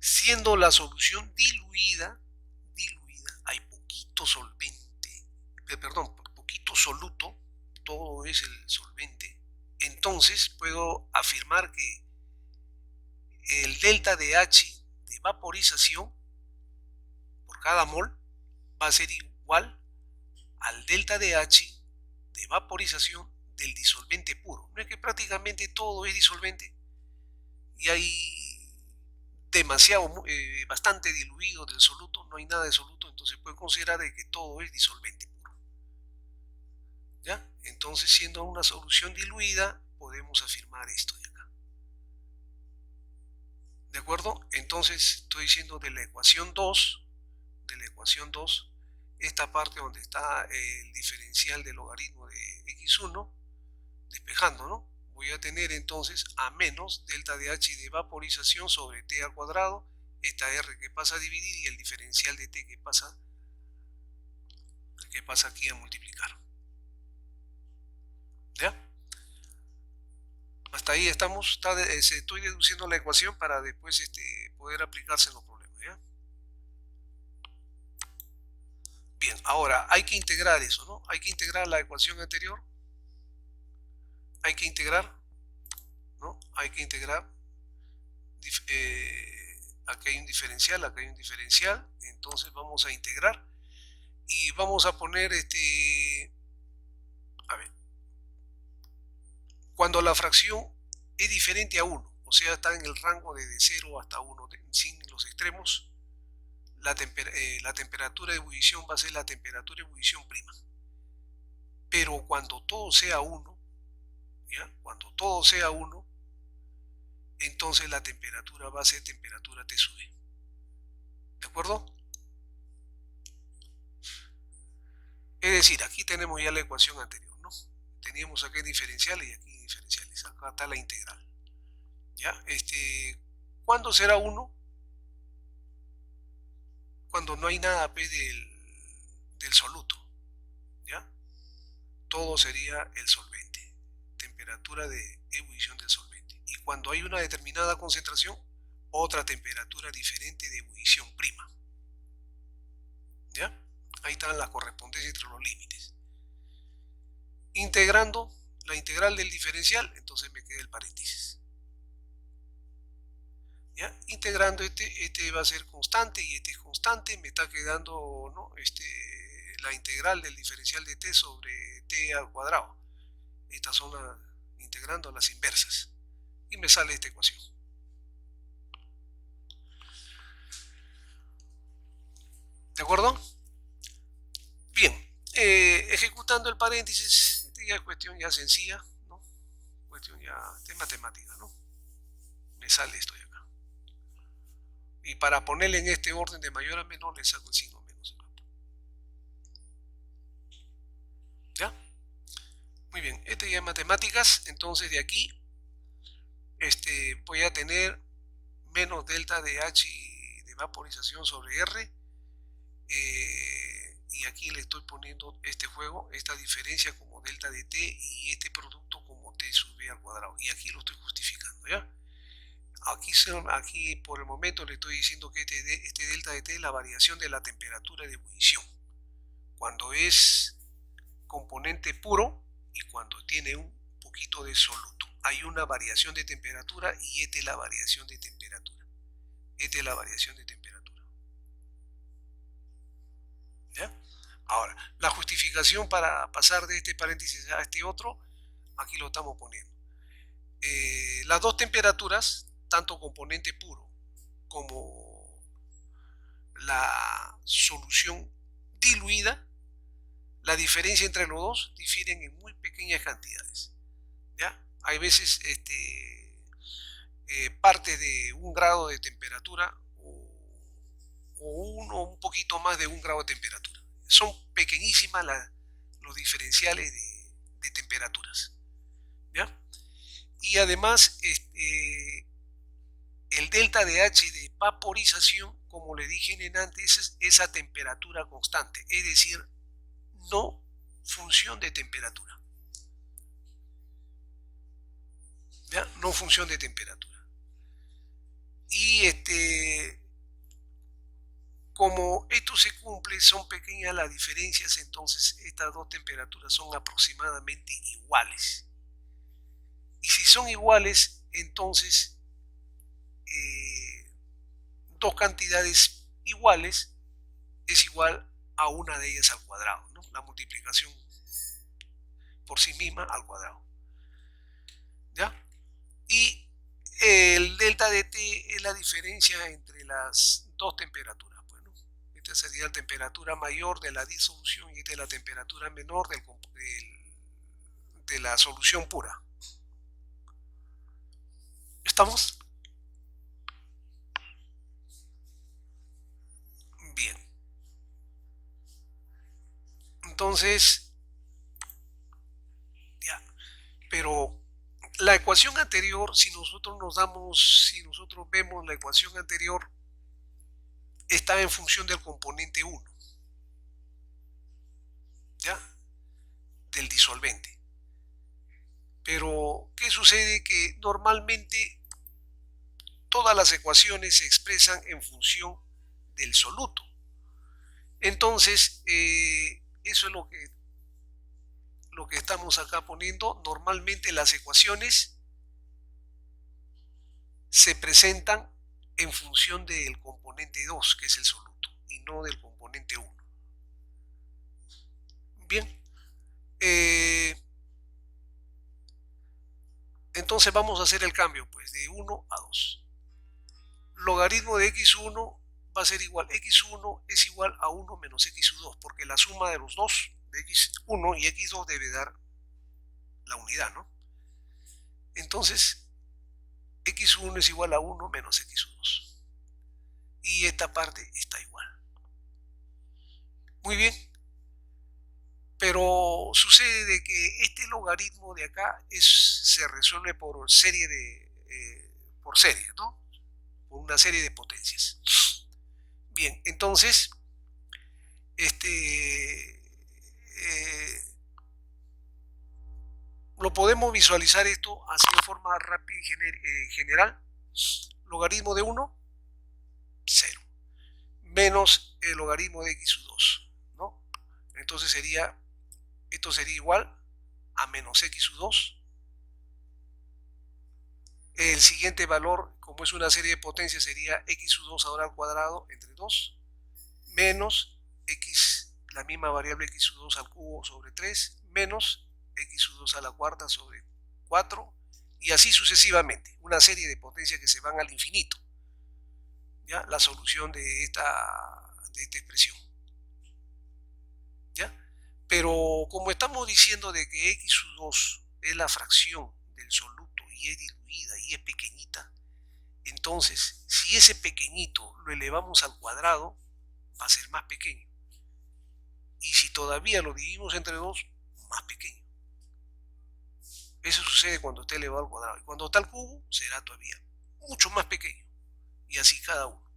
siendo la solución diluida, hay poquito solvente, perdón, poquito soluto, todo es el solvente, entonces puedo afirmar que el delta de H de vaporización por cada mol va a ser igual al delta de H de vaporización del disolvente puro. No es que prácticamente todo es disolvente y hay demasiado, bastante diluido del soluto, no hay nada de soluto, entonces puede considerar que todo es disolvente puro. ¿Ya? Entonces, siendo una solución diluida, podemos afirmar esto de acá. ¿De acuerdo? Entonces, estoy diciendo de la ecuación 2, esta parte donde está el diferencial del logaritmo de x1, despejando, ¿no? Voy a tener entonces a menos delta de h de vaporización sobre t al cuadrado, esta r que pasa a dividir y el diferencial de t que pasa aquí a multiplicar. ¿Ya? Hasta ahí estamos. Estoy deduciendo la ecuación para después poder aplicarse en los problemas. ¿Ya? Bien, ahora hay que integrar eso, ¿no? Hay que integrar la ecuación anterior. Hay que integrar, ¿no? Hay que integrar. Aquí hay un diferencial, acá hay un diferencial. Entonces vamos a integrar y vamos a poner a ver, cuando la fracción es diferente a 1, o sea, está en el rango de 0 hasta 1, sin los extremos, la temperatura de ebullición va a ser la temperatura de ebullición prima. Pero cuando todo sea 1, ¿ya? Cuando todo sea 1, entonces la temperatura va a ser temperatura T sub E. ¿De acuerdo? Es decir, aquí tenemos ya la ecuación anterior, ¿no? Teníamos aquí diferenciales y aquí diferenciales. Acá está la integral. ¿Ya? ¿Cuándo será 1? Cuando no hay nada P del soluto. ¿Ya? Todo sería el solvente. Temperatura de ebullición del solvente. Y cuando hay una determinada concentración, otra temperatura diferente de ebullición prima. ¿Ya? Ahí están las correspondencias entre los límites. Integrando la integral del diferencial, entonces me queda el paréntesis. ¿Ya? Integrando este va a ser constante y este es constante, me está quedando, ¿no? La integral del diferencial de t sobre t al cuadrado. Estas son integrando las inversas y me sale esta ecuación. ¿De acuerdo? Bien, ejecutando el paréntesis, esta ya es cuestión ya sencilla, ¿no? Cuestión ya de matemática, ¿no? Me sale esto de acá. Y para ponerle en este orden de mayor a menor, le saco el signo menos. ¿Ya? Muy bien, este ya es matemáticas, entonces de aquí voy a tener menos delta de H de vaporización sobre R. Y aquí le estoy poniendo este juego, esta diferencia como delta de t y este producto como t sub b al cuadrado. Y aquí lo estoy justificando, ¿ya? Aquí por el momento le estoy diciendo que este delta de t es la variación de la temperatura de ebullición. Cuando es componente puro y cuando tiene un poquito de soluto. Hay una variación de temperatura y esta es la variación de temperatura. Esta es la variación de temperatura. ¿Ya? Ahora, la justificación para pasar de este paréntesis a este otro, aquí lo estamos poniendo. Las dos temperaturas, tanto componente puro como la solución diluida, la diferencia entre los dos difieren en muy pequeñas cantidades. ¿Ya? Hay veces parte de 1 grado de temperatura o un poquito más de 1 grado de temperatura. Son pequeñísimas los diferenciales de temperaturas. ¿Ya? Y además el delta de H de vaporización, como le dije antes, es esa temperatura constante, es decir, no función de temperatura. ¿Ya? No función de temperatura. Y como esto se cumple, son pequeñas las diferencias, entonces estas dos temperaturas son aproximadamente iguales. Y si son iguales, entonces dos cantidades iguales es igual a una de ellas al cuadrado, ¿no? La multiplicación por sí misma al cuadrado. ¿Ya? Y el delta de t es la diferencia entre las dos temperaturas. Bueno, esta sería la temperatura mayor de la disolución y esta es la temperatura menor de la solución pura. ¿Estamos? Bien. Entonces, ya, pero la ecuación anterior, si nosotros vemos la ecuación anterior, está en función del componente 1, ¿ya? Del disolvente. Pero, ¿qué sucede? Que normalmente todas las ecuaciones se expresan en función del soluto. Entonces, eso es lo que estamos acá poniendo. Normalmente las ecuaciones se presentan en función del componente 2, que es el soluto, y no del componente 1. Bien, entonces vamos a hacer el cambio, pues, de 1 a 2. Logaritmo de x1 va a ser igual, x1 es igual a 1 menos x2, porque la suma de los dos, de x1 y x2, debe dar la unidad, ¿no? Entonces, x1 es igual a 1 menos x2. Y esta parte está igual. Muy bien. Pero sucede de que este logaritmo de acá se resuelve por serie, ¿no? Por una serie de potencias. Bien, entonces, lo podemos visualizar esto así de forma rápida y general. Logaritmo de 1, 0. Menos el logaritmo de x2, ¿no? Entonces esto sería igual a menos x2. El siguiente valor, como es una serie de potencias, sería x2 ahora al cuadrado entre 2 menos x, la misma variable x2 al cubo sobre 3 menos x2 a la cuarta sobre 4, y así sucesivamente, una serie de potencias que se van al infinito. ¿Ya? La solución de esta expresión. ¿Ya? Pero como estamos diciendo de que x2 es la fracción del soluto y es diluida y es pequeñita, entonces si ese pequeñito lo elevamos al cuadrado, va a ser más pequeño. Y si todavía lo dividimos entre 2, más pequeño. Eso sucede cuando está elevado al cuadrado. Y cuando está al cubo, será todavía mucho más pequeño. Y así cada uno.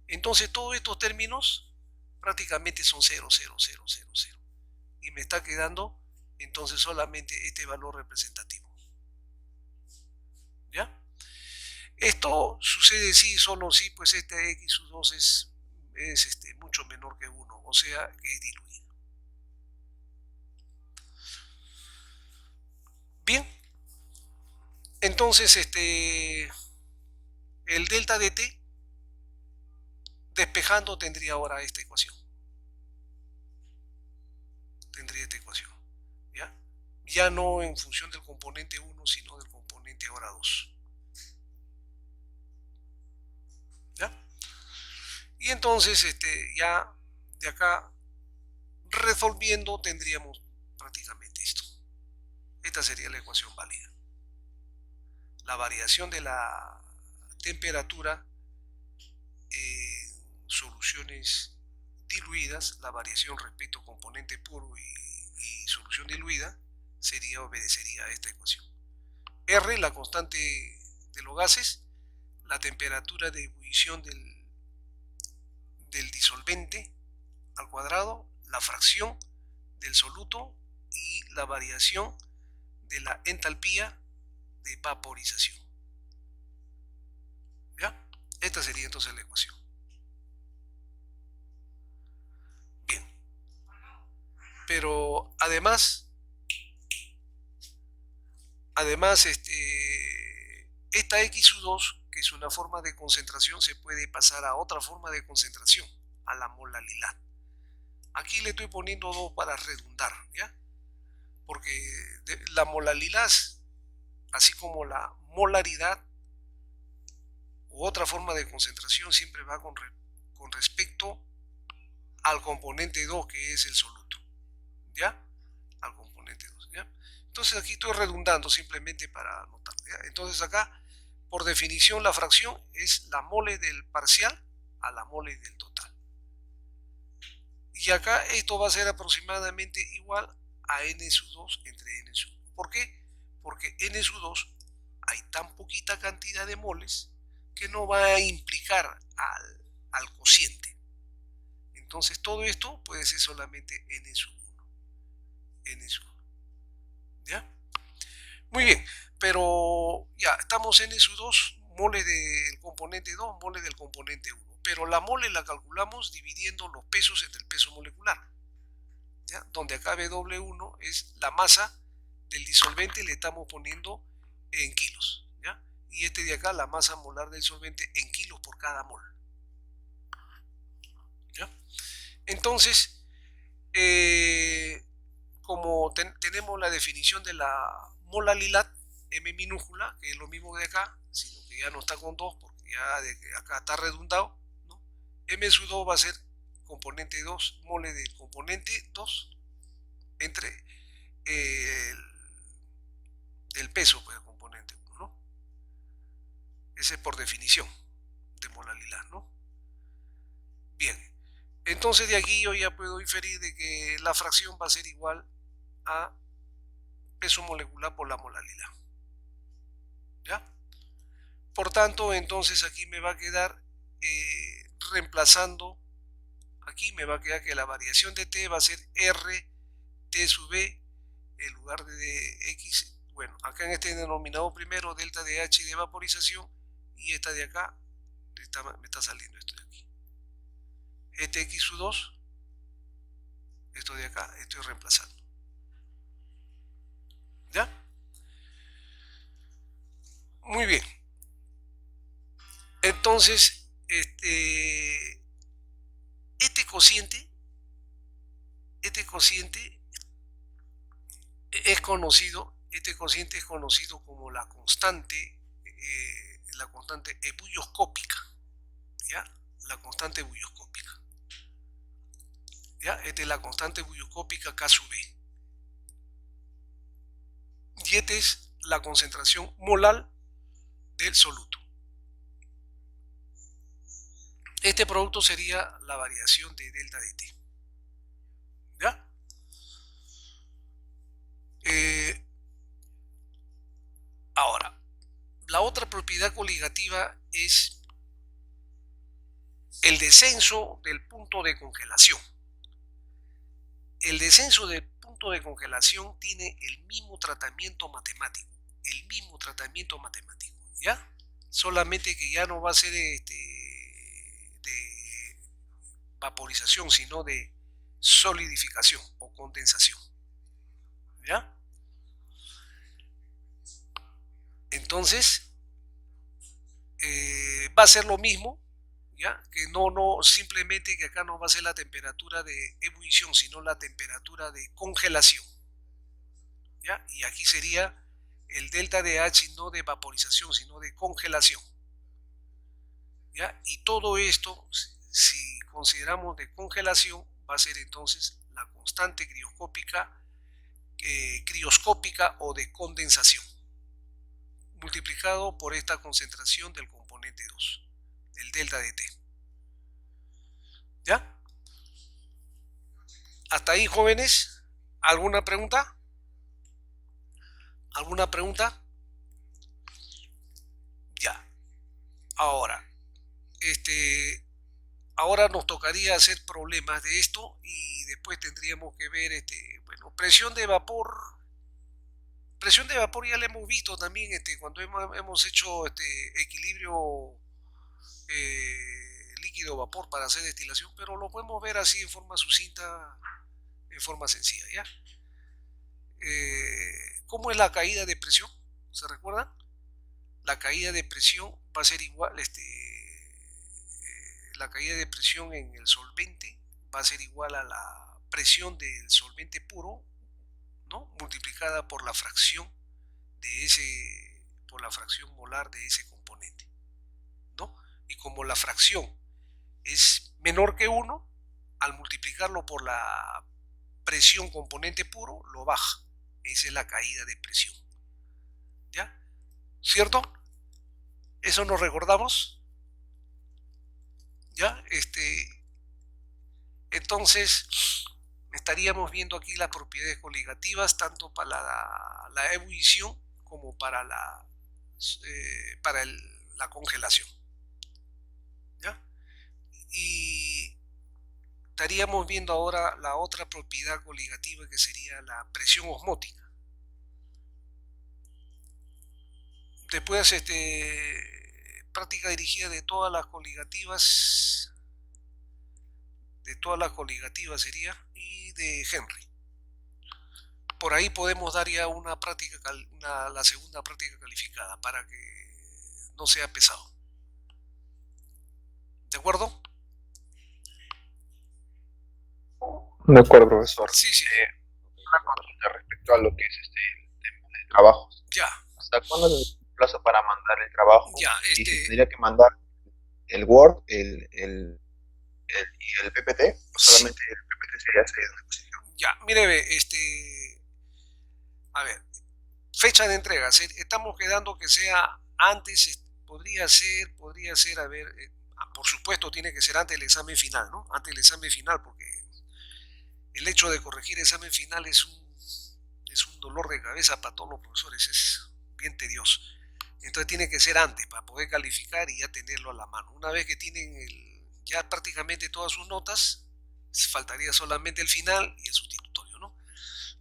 Entonces todos estos términos prácticamente son 0, 0, 0, 0, 0. Y me está quedando entonces solamente este valor representativo. ¿Ya? Esto sucede sí, solo si pues este x2 es mucho menor que 1, o sea que es diluido. Bien, entonces el delta de t, despejando, tendría ahora esta ecuación. Tendría esta ecuación. ¿Ya? Ya no en función del componente 1, sino del componente ahora 2. ¿Ya? Y entonces ya de acá resolviendo tendríamos prácticamente esto. Esta sería la ecuación válida. La variación de la temperatura en soluciones diluidas, la variación respecto a componente puro y solución diluida, obedecería a esta ecuación. R, la constante de los gases, la temperatura de ebullición del disolvente al cuadrado, la fracción del soluto y la variación de la entalpía de vaporización. ¿Ya? Esta sería entonces la ecuación. Bien. Pero además esta x2, que es una forma de concentración, se puede pasar a otra forma de concentración, a la molaridad. Aquí le estoy poniendo 2 para redundar, ¿ya? Porque la molaridad, así como la molaridad u otra forma de concentración, siempre va con respecto al componente 2, que es el soluto, ¿ya? Al componente 2, ¿ya? Entonces aquí estoy redundando simplemente para anotar, ¿ya? Entonces acá, por definición, la fracción es la mole del parcial a la mole del total. Y acá esto va a ser aproximadamente igual a n sub 2 entre n sub 1. ¿Por qué? Porque n sub 2 hay tan poquita cantidad de moles que no va a implicar al cociente. Entonces todo esto puede ser solamente n sub 1. N sub 1. ¿Ya? Muy bien, pero ya estamos en n sub 2, moles del componente 2, moles del componente 1. Pero la mole la calculamos dividiendo los pesos entre el peso molecular, ¿ya? Donde acá W1 es la masa del disolvente, le estamos poniendo en kilos, ¿ya? Y este de acá la masa molar del solvente en kilos por cada mol, ¿ya? Entonces, como tenemos la definición de la molalidad, M minúscula, que es lo mismo de acá, sino que ya no está con 2, porque ya de acá está redundado, ¿no? M sub 2 va a ser componente 2, mole del componente 2, entre el peso del componente 1, ¿no? Ese es por definición de molalidad, ¿no? Bien, entonces de aquí yo ya puedo inferir de que la fracción va a ser igual a peso molecular por la molalidad, ¿ya? Por tanto, entonces aquí me va a quedar reemplazando, aquí me va a quedar que la variación de T va a ser R T sub B en lugar de X. Bueno, acá en este denominador primero, delta de H de vaporización, y esta de acá me está saliendo esto de aquí. Este X sub 2, esto de acá, estoy reemplazando. ¿Ya? Muy bien. Entonces, este cociente es conocido, como la constante ebullioscópica, ¿ya? La constante ebullioscópica, ¿ya? Esta es la constante ebullioscópica K sub B. Y esta es la concentración molar del soluto. Este producto sería la variación de delta de T, ¿ya? Ahora, la otra propiedad coligativa es el descenso del punto de congelación. El descenso del punto de congelación tiene el mismo tratamiento matemático, ¿ya? Solamente que ya no va a ser de vaporización, sino de solidificación o condensación, ¿ya? Entonces, va a ser lo mismo, ¿ya? Que no simplemente que acá no va a ser la temperatura de ebullición, sino la temperatura de congelación, ¿ya? Y aquí sería el delta de H no de vaporización, sino de congelación, ¿ya? Y todo esto, si consideramos de congelación, va a ser entonces la constante crioscópica o de condensación, multiplicado por esta concentración del componente 2, el delta de T. ¿Ya? Hasta ahí, jóvenes. ¿Alguna pregunta? ¿Alguna pregunta? Ya. Ahora, ahora nos tocaría hacer problemas de esto y después tendríamos que ver, bueno, presión de vapor. Presión de vapor ya la hemos visto también cuando hemos hecho equilibrio líquido-vapor para hacer destilación, pero lo podemos ver así en forma sucinta, en forma sencilla, ¿ya? ¿Cómo es la caída de presión? ¿Se recuerdan? La caída de presión va a ser igual, la caída de presión en el solvente va a ser igual a la presión del solvente puro, ¿no? Multiplicada por la fracción molar de ese componente, ¿no? Y como la fracción es menor que 1, al multiplicarlo por la presión componente puro, lo baja. Esa es la caída de presión, ¿ya? ¿Cierto? Eso nos recordamos, ¿ya? Entonces, estaríamos viendo aquí las propiedades coligativas tanto para la ebullición como para la congelación. ¿Ya? Y estaríamos viendo ahora la otra propiedad coligativa, que sería la presión osmótica. Después, práctica dirigida de todas las coligativas sería, y de Henry. Por ahí podemos dar ya una práctica, la segunda práctica calificada, para que no sea pesado. ¿De acuerdo? De acuerdo, profesor. Sí, sí. Una consulta respecto a lo que es el tema del trabajo. Ya. ¿Hasta cuándo es el plazo para mandar el trabajo? Ya, Y si tendría que mandar el Word, y el PPT, o solamente el PPT sería seguido en la exposición. Ya, mire, a ver, fecha de entrega, estamos quedando que sea antes, podría ser, a ver, por supuesto tiene que ser antes del examen final, ¿no? Antes del examen final, porque el hecho de corregir el examen final es un dolor de cabeza para todos los profesores, es bien tedioso. Entonces tiene que ser antes para poder calificar y ya tenerlo a la mano. Una vez que tienen ya prácticamente todas sus notas, faltaría solamente el final y el sustitutorio, ¿no?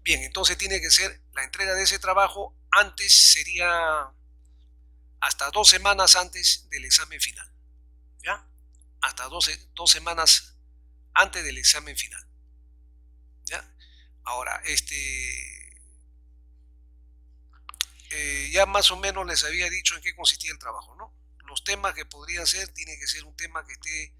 Bien, entonces tiene que ser la entrega de ese trabajo antes, sería hasta 2 semanas antes del examen final, ¿ya? Hasta 2 semanas antes del examen final, ¿ya? Ahora, ya más o menos les había dicho en qué consistía el trabajo, ¿no? Los temas que podrían ser, tiene que ser un tema que esté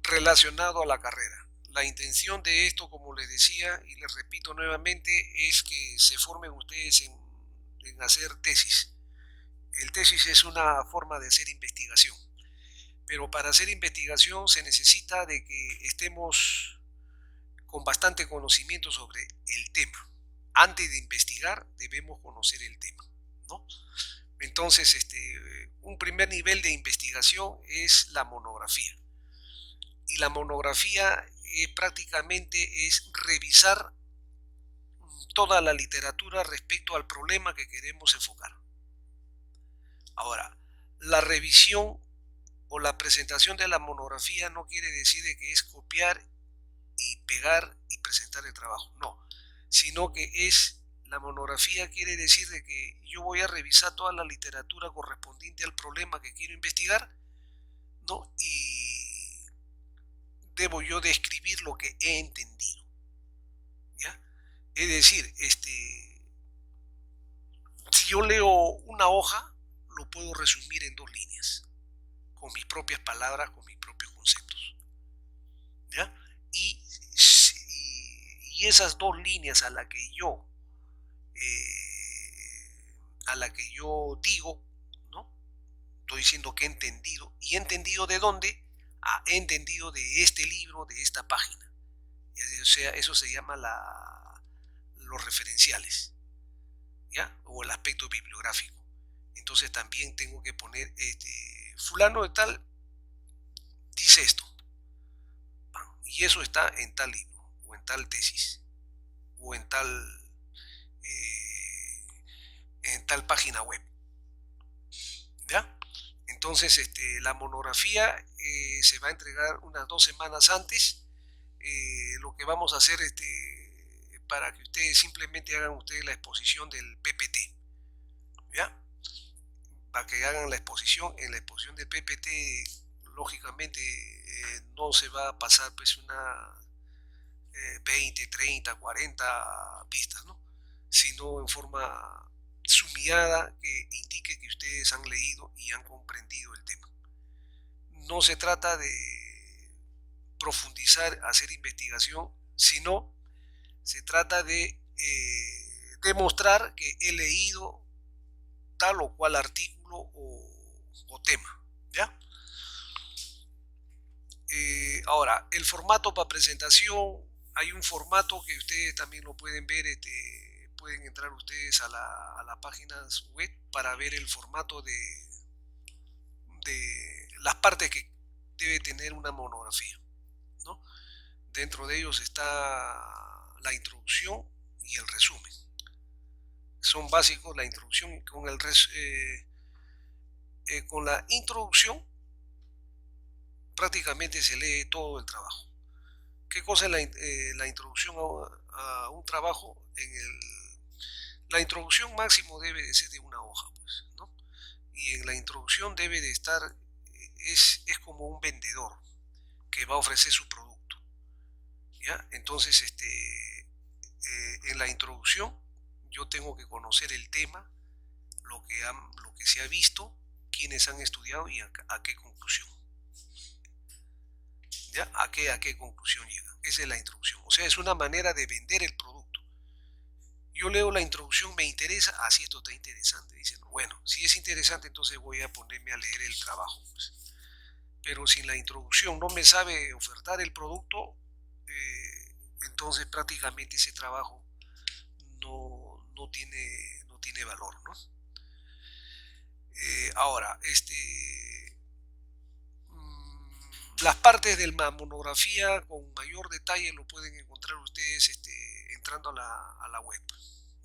relacionado a la carrera. La intención de esto, como les decía y les repito nuevamente, es que se formen ustedes en hacer tesis. El tesis es una forma de hacer investigación, pero para hacer investigación se necesita de que estemos con bastante conocimiento sobre el tema. Antes de investigar debemos conocer el tema, ¿no? Entonces, un primer nivel de investigación es la monografía. Y la monografía prácticamente es revisar toda la literatura respecto al problema que queremos enfocar. Ahora, la revisión o la presentación de la monografía no quiere decir de que es copiar y pegar y presentar el trabajo, no, sino que la monografía quiere decir de que yo voy a revisar toda la literatura correspondiente al problema que quiero investigar, ¿no? Y debo yo describir lo que he entendido, ¿ya? Es decir, si yo leo una hoja, lo puedo resumir en 2 líneas, con mis propias palabras, con mis propios conceptos, ¿ya? Y esas 2 líneas a la que yo digo, ¿no? Estoy diciendo que he entendido. ¿Y he entendido de dónde? He entendido de este libro, de esta página. O sea, eso se llama los referenciales, ¿ya? O el aspecto bibliográfico. Entonces también tengo que poner, fulano de tal dice esto, y eso está en tal libro, o en tal tesis, o en tal página web, ¿ya? Entonces, la monografía se va a entregar unas 2 semanas antes. Lo que vamos a hacer, para que ustedes simplemente hagan la exposición del PPT, ¿ya? Para que hagan la exposición. En la exposición del PPT, lógicamente, no se va a pasar pues una 20, 30, 40 pistas, ¿no? Sino en forma sumillada que indique que ustedes han leído y han comprendido el tema. No se trata de profundizar, hacer investigación, sino se trata de demostrar que he leído tal o cual artículo o tema, ¿ya? Ahora, el formato para presentación, hay un formato que ustedes también lo pueden ver, pueden entrar ustedes a la página web para ver el formato de las partes que debe tener una monografía, ¿no? Dentro de ellos está la introducción y el resumen. Son básicos la introducción. Con la introducción prácticamente se lee todo el trabajo. ¿Qué cosa es la introducción a un trabajo? La introducción máximo debe de ser de una hoja, pues, ¿no? Y en la introducción debe de estar, es como un vendedor que va a ofrecer su producto, ¿ya? Entonces, en la introducción yo tengo que conocer el tema, lo que se ha visto, quiénes han estudiado y a qué conclusión. ¿Ya? ¿A qué conclusión llega? Esa es la introducción. O sea, es una manera de vender el producto. Yo leo la introducción, me interesa, así esto está interesante. Dicen, bueno, si es interesante, entonces voy a ponerme a leer el trabajo. Pues. Pero si la introducción no me sabe ofertar el producto, entonces prácticamente ese trabajo no tiene valor, ¿no? Ahora, las partes de la monografía con mayor detalle lo pueden encontrar ustedes entrando a la web,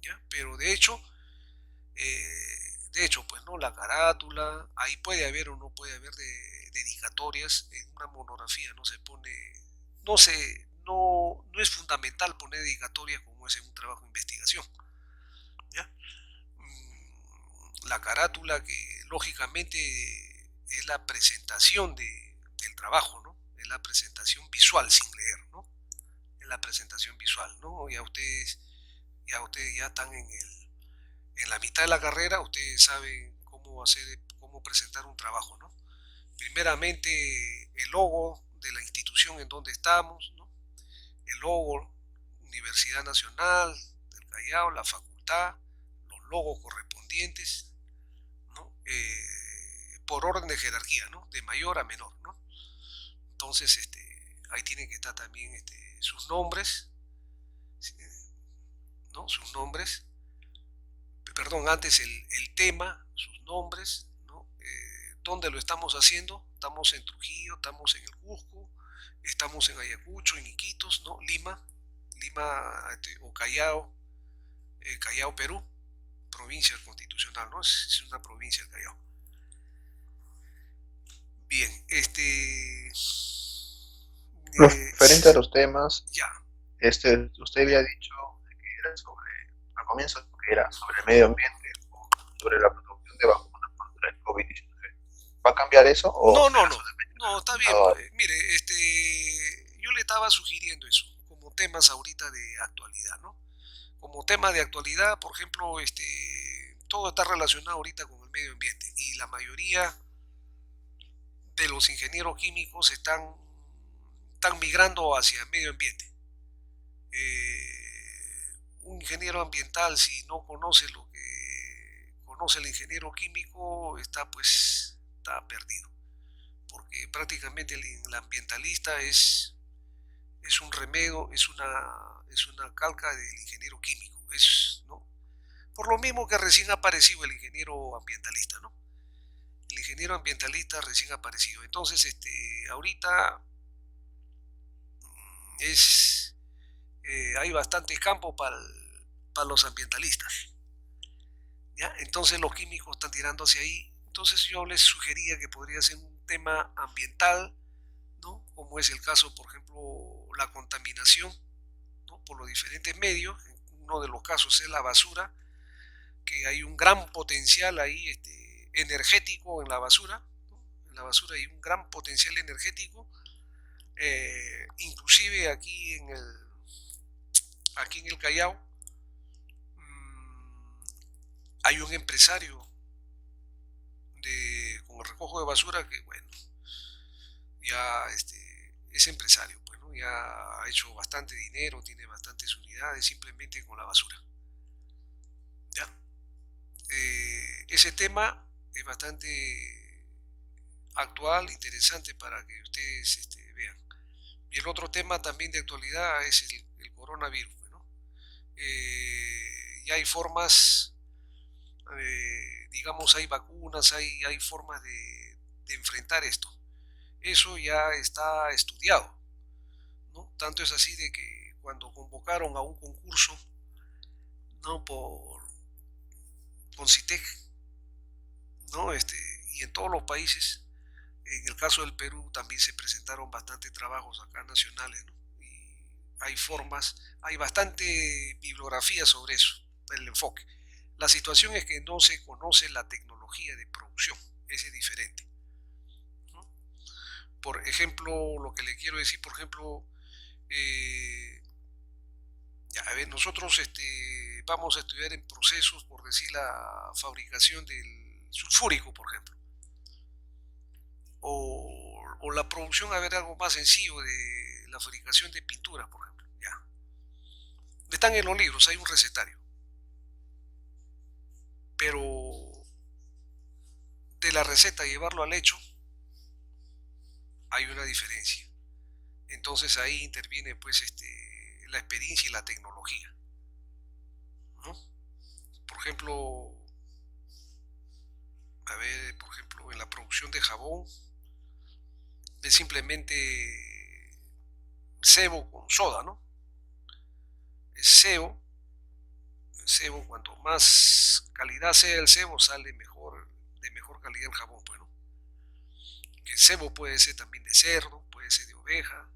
¿ya? Pero de hecho, pues no, la carátula, ahí puede haber o no puede haber dedicatorias. En una monografía no se pone, no es fundamental poner dedicatorias como es en un trabajo de investigación, ¿ya? La carátula, que lógicamente es la presentación del trabajo, ¿no? Es la presentación visual sin leer, ¿no? Es la presentación visual, ¿no? Ya ustedes ya están en la mitad de la carrera, ustedes saben cómo presentar un trabajo, ¿no? Primeramente el logo de la institución en donde estamos, ¿no? El logo, Universidad Nacional del Callao, la facultad, los logos correspondientes, ¿no? Por orden de jerarquía, ¿no? De mayor a menor, ¿no? Entonces, ahí tienen que estar también sus nombres, ¿no? Sus nombres, perdón, antes el tema, sus nombres, ¿no? ¿Dónde lo estamos haciendo? Estamos en Trujillo, estamos en el Cusco, estamos en Ayacucho, en Iquitos, ¿no? Lima, o Callao, Callao, Perú, provincia constitucional, ¿no? Es una provincia el Callao. Bien, Referente a los temas, ya. usted había dicho que era al comienzo, que era sobre el medio ambiente, o sobre la producción de vacunas contra el COVID-19. ¿Va a cambiar eso? No, está bien. Mire, yo le estaba sugiriendo eso, como temas ahorita de actualidad, ¿no? Como tema de actualidad, por ejemplo, todo está relacionado ahorita con el medio ambiente y la mayoría de los ingenieros químicos están migrando hacia el medio ambiente. Un ingeniero ambiental, si no conoce lo que conoce el ingeniero químico, está perdido, porque prácticamente el ambientalista es un remedio, es una calca del ingeniero químico, ¿no? Por lo mismo que recién ha aparecido el ingeniero ambientalista, ¿no? El ingeniero ambientalista recién aparecido. Entonces, ahorita hay bastante campo para los ambientalistas, ¿ya? Entonces los químicos están tirando hacia ahí. Entonces yo les sugería que podría ser un tema ambiental, ¿no? Como es el caso, por ejemplo, la contaminación, ¿no? Por los diferentes medios. Uno de los casos es la basura, que hay un gran potencial ahí energético en la basura, ¿no? En la basura hay un gran potencial energético. Inclusive aquí en el Callao hay un empresario con el recojo de basura que, bueno, ya es empresario, pues, ¿no? Ya ha hecho bastante dinero, tiene bastantes unidades simplemente con la basura, ¿ya? Ese tema es bastante actual, interesante para que ustedes vean. Y el otro tema también de actualidad es el coronavirus, ¿no? Ya hay formas, digamos, hay vacunas, hay formas de enfrentar esto. Eso ya está estudiado, ¿no? tanto es así de que cuando convocaron a un concurso, ¿no? Por Concitec, ¿no? Y en todos los países, en el caso del Perú también se presentaron bastantes trabajos acá nacionales, ¿no? Y hay formas, hay bastante bibliografía sobre eso, el enfoque. La situación es que no se conoce la tecnología de producción, ese es diferente, ¿no? Por ejemplo, lo que le quiero decir, por ejemplo, a ver, nosotros vamos a estudiar en procesos, por decir, la fabricación del sulfúrico, por ejemplo, o la producción, a ver, algo más sencillo de la fabricación de pinturas, por ejemplo, ya. Están en los libros, hay un recetario, pero de la receta a llevarlo al hecho hay una diferencia. Entonces ahí interviene pues la experiencia y la tecnología, ¿no? Por ejemplo, a ver, por ejemplo, en la producción de jabón es simplemente sebo con soda, ¿no? Es sebo, cuanto más calidad sea el sebo, sale mejor, de mejor calidad el jabón, pues, ¿no? Que el sebo puede ser también de cerdo, puede ser de oveja,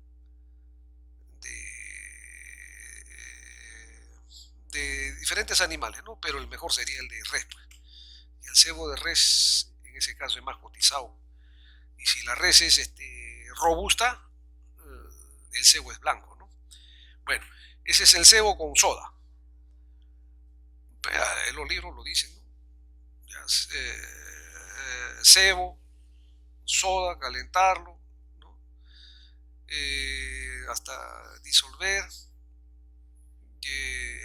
de diferentes animales, ¿no? Pero el mejor sería el de res, pues. Y el cebo de res, en ese caso, es más cotizado. Y si la res es robusta, el cebo es blanco, ¿no? Bueno, ese es el cebo con soda. En los libros lo dicen, ¿no? Ya, cebo, soda, calentarlo, ¿no? Hasta disolver,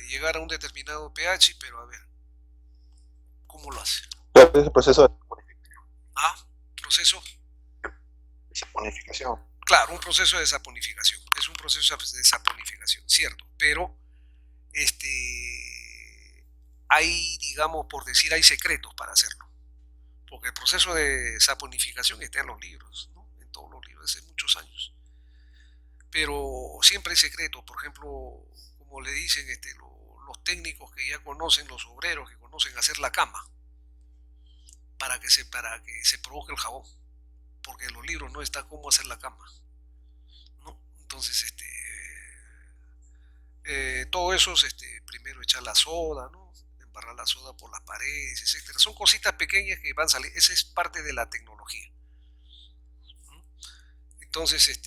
llegar a un determinado pH, pero a ver, ¿cómo lo hace? Ese proceso de saponificación. Proceso. Saponificación. Claro, un proceso de saponificación. Es un proceso de saponificación, cierto. Pero hay, digamos, por decir, hay secretos para hacerlo. Porque el proceso de saponificación está en los libros, ¿no? En todos los libros, hace muchos años. Pero siempre hay secretos. Por ejemplo, como le dicen los técnicos que ya conocen, los obreros que conocen hacer la cama, para que se produzca el jabón, porque en los libros no está cómo hacer la cama, ¿no? Entonces, todo eso es primero echar la soda, ¿no? Embarrar la soda por las paredes, etcétera. Son cositas pequeñas que van a salir, esa es parte de la tecnología, ¿no? Entonces,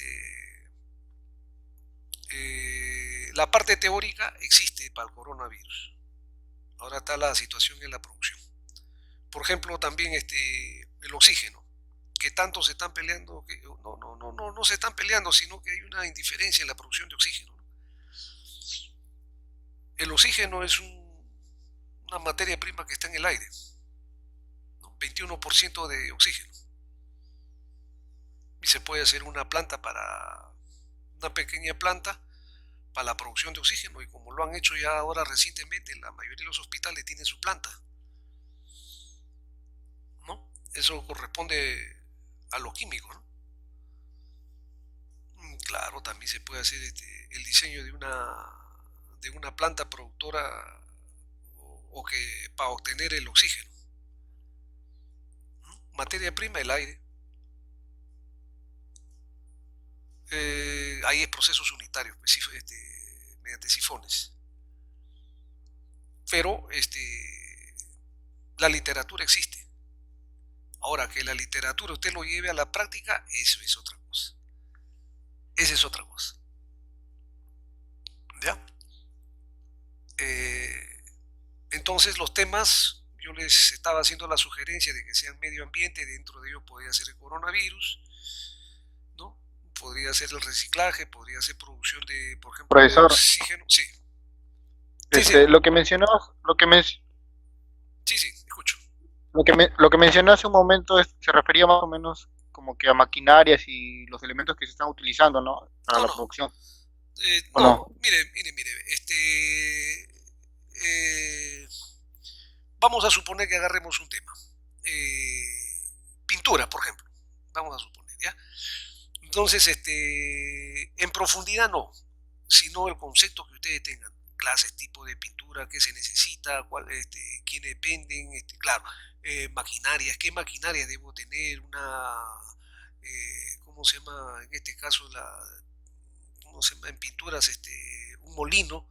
la parte teórica existe para el coronavirus. Ahora está la situación en la producción. Por ejemplo, también el oxígeno, que tanto se están peleando, que no se están peleando, sino que hay una indiferencia en la producción de oxígeno, ¿no? El oxígeno es una materia prima que está en el aire, ¿no? 21% de oxígeno. Y se puede hacer una pequeña planta para la producción de oxígeno, y como lo han hecho ya ahora recientemente, la mayoría de los hospitales tienen su planta, ¿no? Eso corresponde a lo químico, ¿no? Claro, también se puede hacer el diseño de una planta productora o que para obtener el oxígeno, ¿no? Materia prima, el aire. Hay procesos unitarios mediante sifones, pero la literatura existe. Ahora, que la literatura usted lo lleve a la práctica, eso es otra cosa. Esa es otra cosa, ¿ya? Entonces los temas, yo les estaba haciendo la sugerencia de que sean medio ambiente, dentro de ello podría ser el coronavirus, ¿no? Podría ser el reciclaje, podría ser producción de, por ejemplo, de Profesor, oxígeno. Sí, lo que mencionó, sí, escucho. lo que mencionó hace un momento se refería más o menos como que a maquinarias y los elementos que se están utilizando, ¿no? Para la producción. No, mire, vamos a suponer que agarremos un tema. Pintura, por ejemplo. Vamos a suponer, ¿ya? Entonces, en profundidad no, sino el concepto que ustedes tengan, clases, tipo de pintura, qué se necesita, quiénes venden, claro, maquinarias, qué maquinaria debo tener, ¿cómo se llama? En este caso, ¿cómo se llama? En pinturas, un molino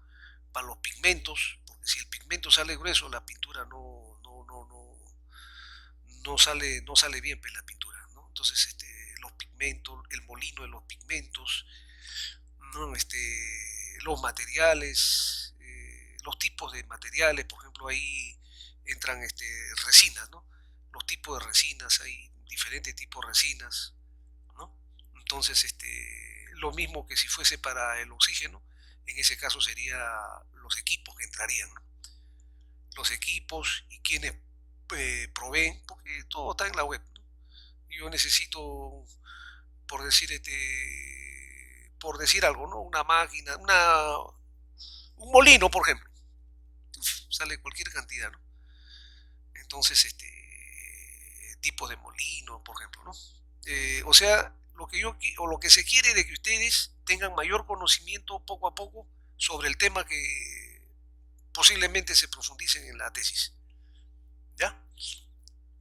para los pigmentos, porque si el pigmento sale grueso, la pintura no sale bien pues, la pintura, ¿no? Entonces, los pigmentos, el molino de los pigmentos, ¿no? Los materiales, los tipos de materiales, por ejemplo, ahí entran resinas, ¿no? Los tipos de resinas, hay diferentes tipos de resinas, ¿no? Entonces, lo mismo que si fuese para el oxígeno, en ese caso sería los equipos que entrarían, ¿no? Los equipos y quienes proveen, porque todo está en la web, ¿no? Yo necesito, por decir por decir algo, ¿no? Una máquina, un molino, por ejemplo. Sale cualquier cantidad, ¿no? Entonces, tipo de molino, por ejemplo, ¿no? O sea, lo que se quiere de que ustedes tengan mayor conocimiento poco a poco sobre el tema que posiblemente se profundicen en la tesis. ¿Ya?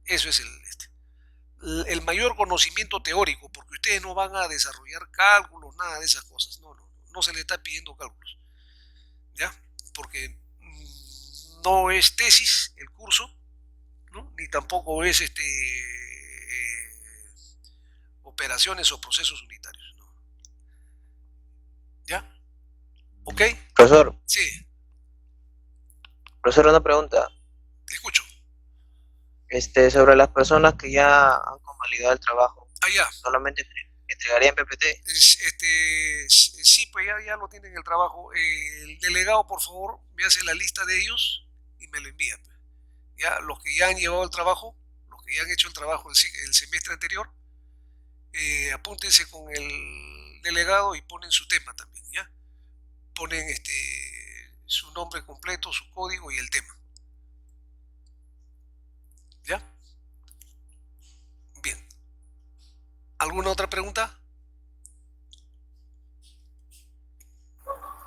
Eso es el mayor conocimiento teórico, porque ustedes no van a desarrollar cálculos, nada de esas cosas. No se les está pidiendo cálculos. ¿Ya? Porque no es tesis el curso, ¿no? Ni tampoco es operaciones o procesos unitarios, ¿no? ¿Ya? ¿Ok? Profesor, Sí, profesor, una pregunta. te escucho. Sobre las personas que ya han convalidado el trabajo, Ah, ya. solamente entregarían PPT. Sí, pues ya lo tienen el trabajo. El delegado, por favor, me hace la lista de ellos y me lo envía. Ya, los que ya han llevado el trabajo, los que ya han hecho el trabajo el semestre anterior, apúntense con el delegado y ponen su tema también, ¿ya? Ponen su nombre completo, su código y el tema. ¿Ya? Bien. ¿Alguna otra pregunta?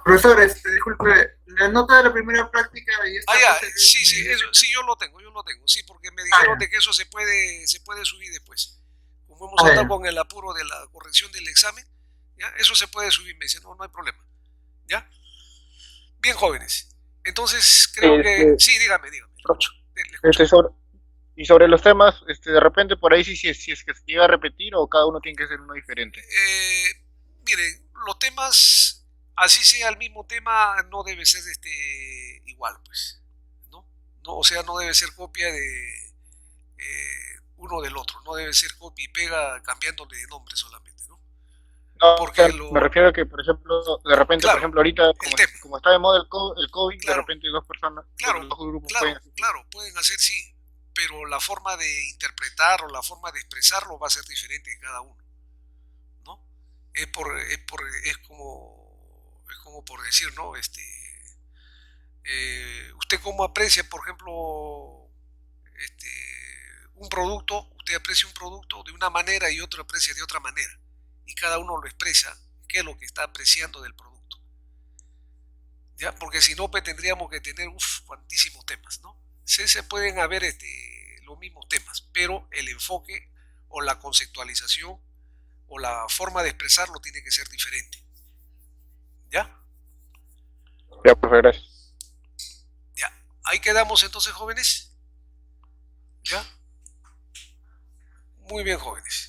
Profesor, disculpe, la nota de la primera práctica y esta Ya, cosa sí, eso, sí, yo lo tengo, sí, porque me dijeron ya. de que eso se puede subir después. Como hemos andado Ya. con el apuro de la corrección del examen, ¿ya? Eso se puede subir, me dice, no hay problema, ¿ya? Bien, jóvenes. Entonces, creo que... Sí, dígame, le escucho. Y sobre los temas, de repente por ahí si es que se llega a repetir o cada uno tiene que ser uno diferente. Miren, los temas, así sea el mismo tema, no debe ser igual, pues, ¿no? O sea, no debe ser copia de uno del otro, no debe ser copia y pega cambiándole de nombre solamente, ¿no? No, Porque me refiero a que, por ejemplo, de repente, claro, por ejemplo, ahorita, como está de moda el COVID, claro, de repente dos personas, claro, dos grupos pueden hacer, sí, pero la forma de interpretar o la forma de expresarlo va a ser diferente de cada uno, ¿no? Es como por decir, ¿no? Usted cómo aprecia, por ejemplo, un producto, usted aprecia un producto de una manera y otro aprecia de otra manera, y cada uno lo expresa, qué es lo que está apreciando del producto, ¿ya? Porque si no, pues tendríamos que tener, cuantísimos temas, ¿no? Se pueden haber los mismos temas, pero el enfoque o la conceptualización o la forma de expresarlo tiene que ser diferente. ¿Ya? Ya, profe, gracias. Ya. Ahí quedamos entonces, jóvenes. ¿Ya? Muy bien, jóvenes.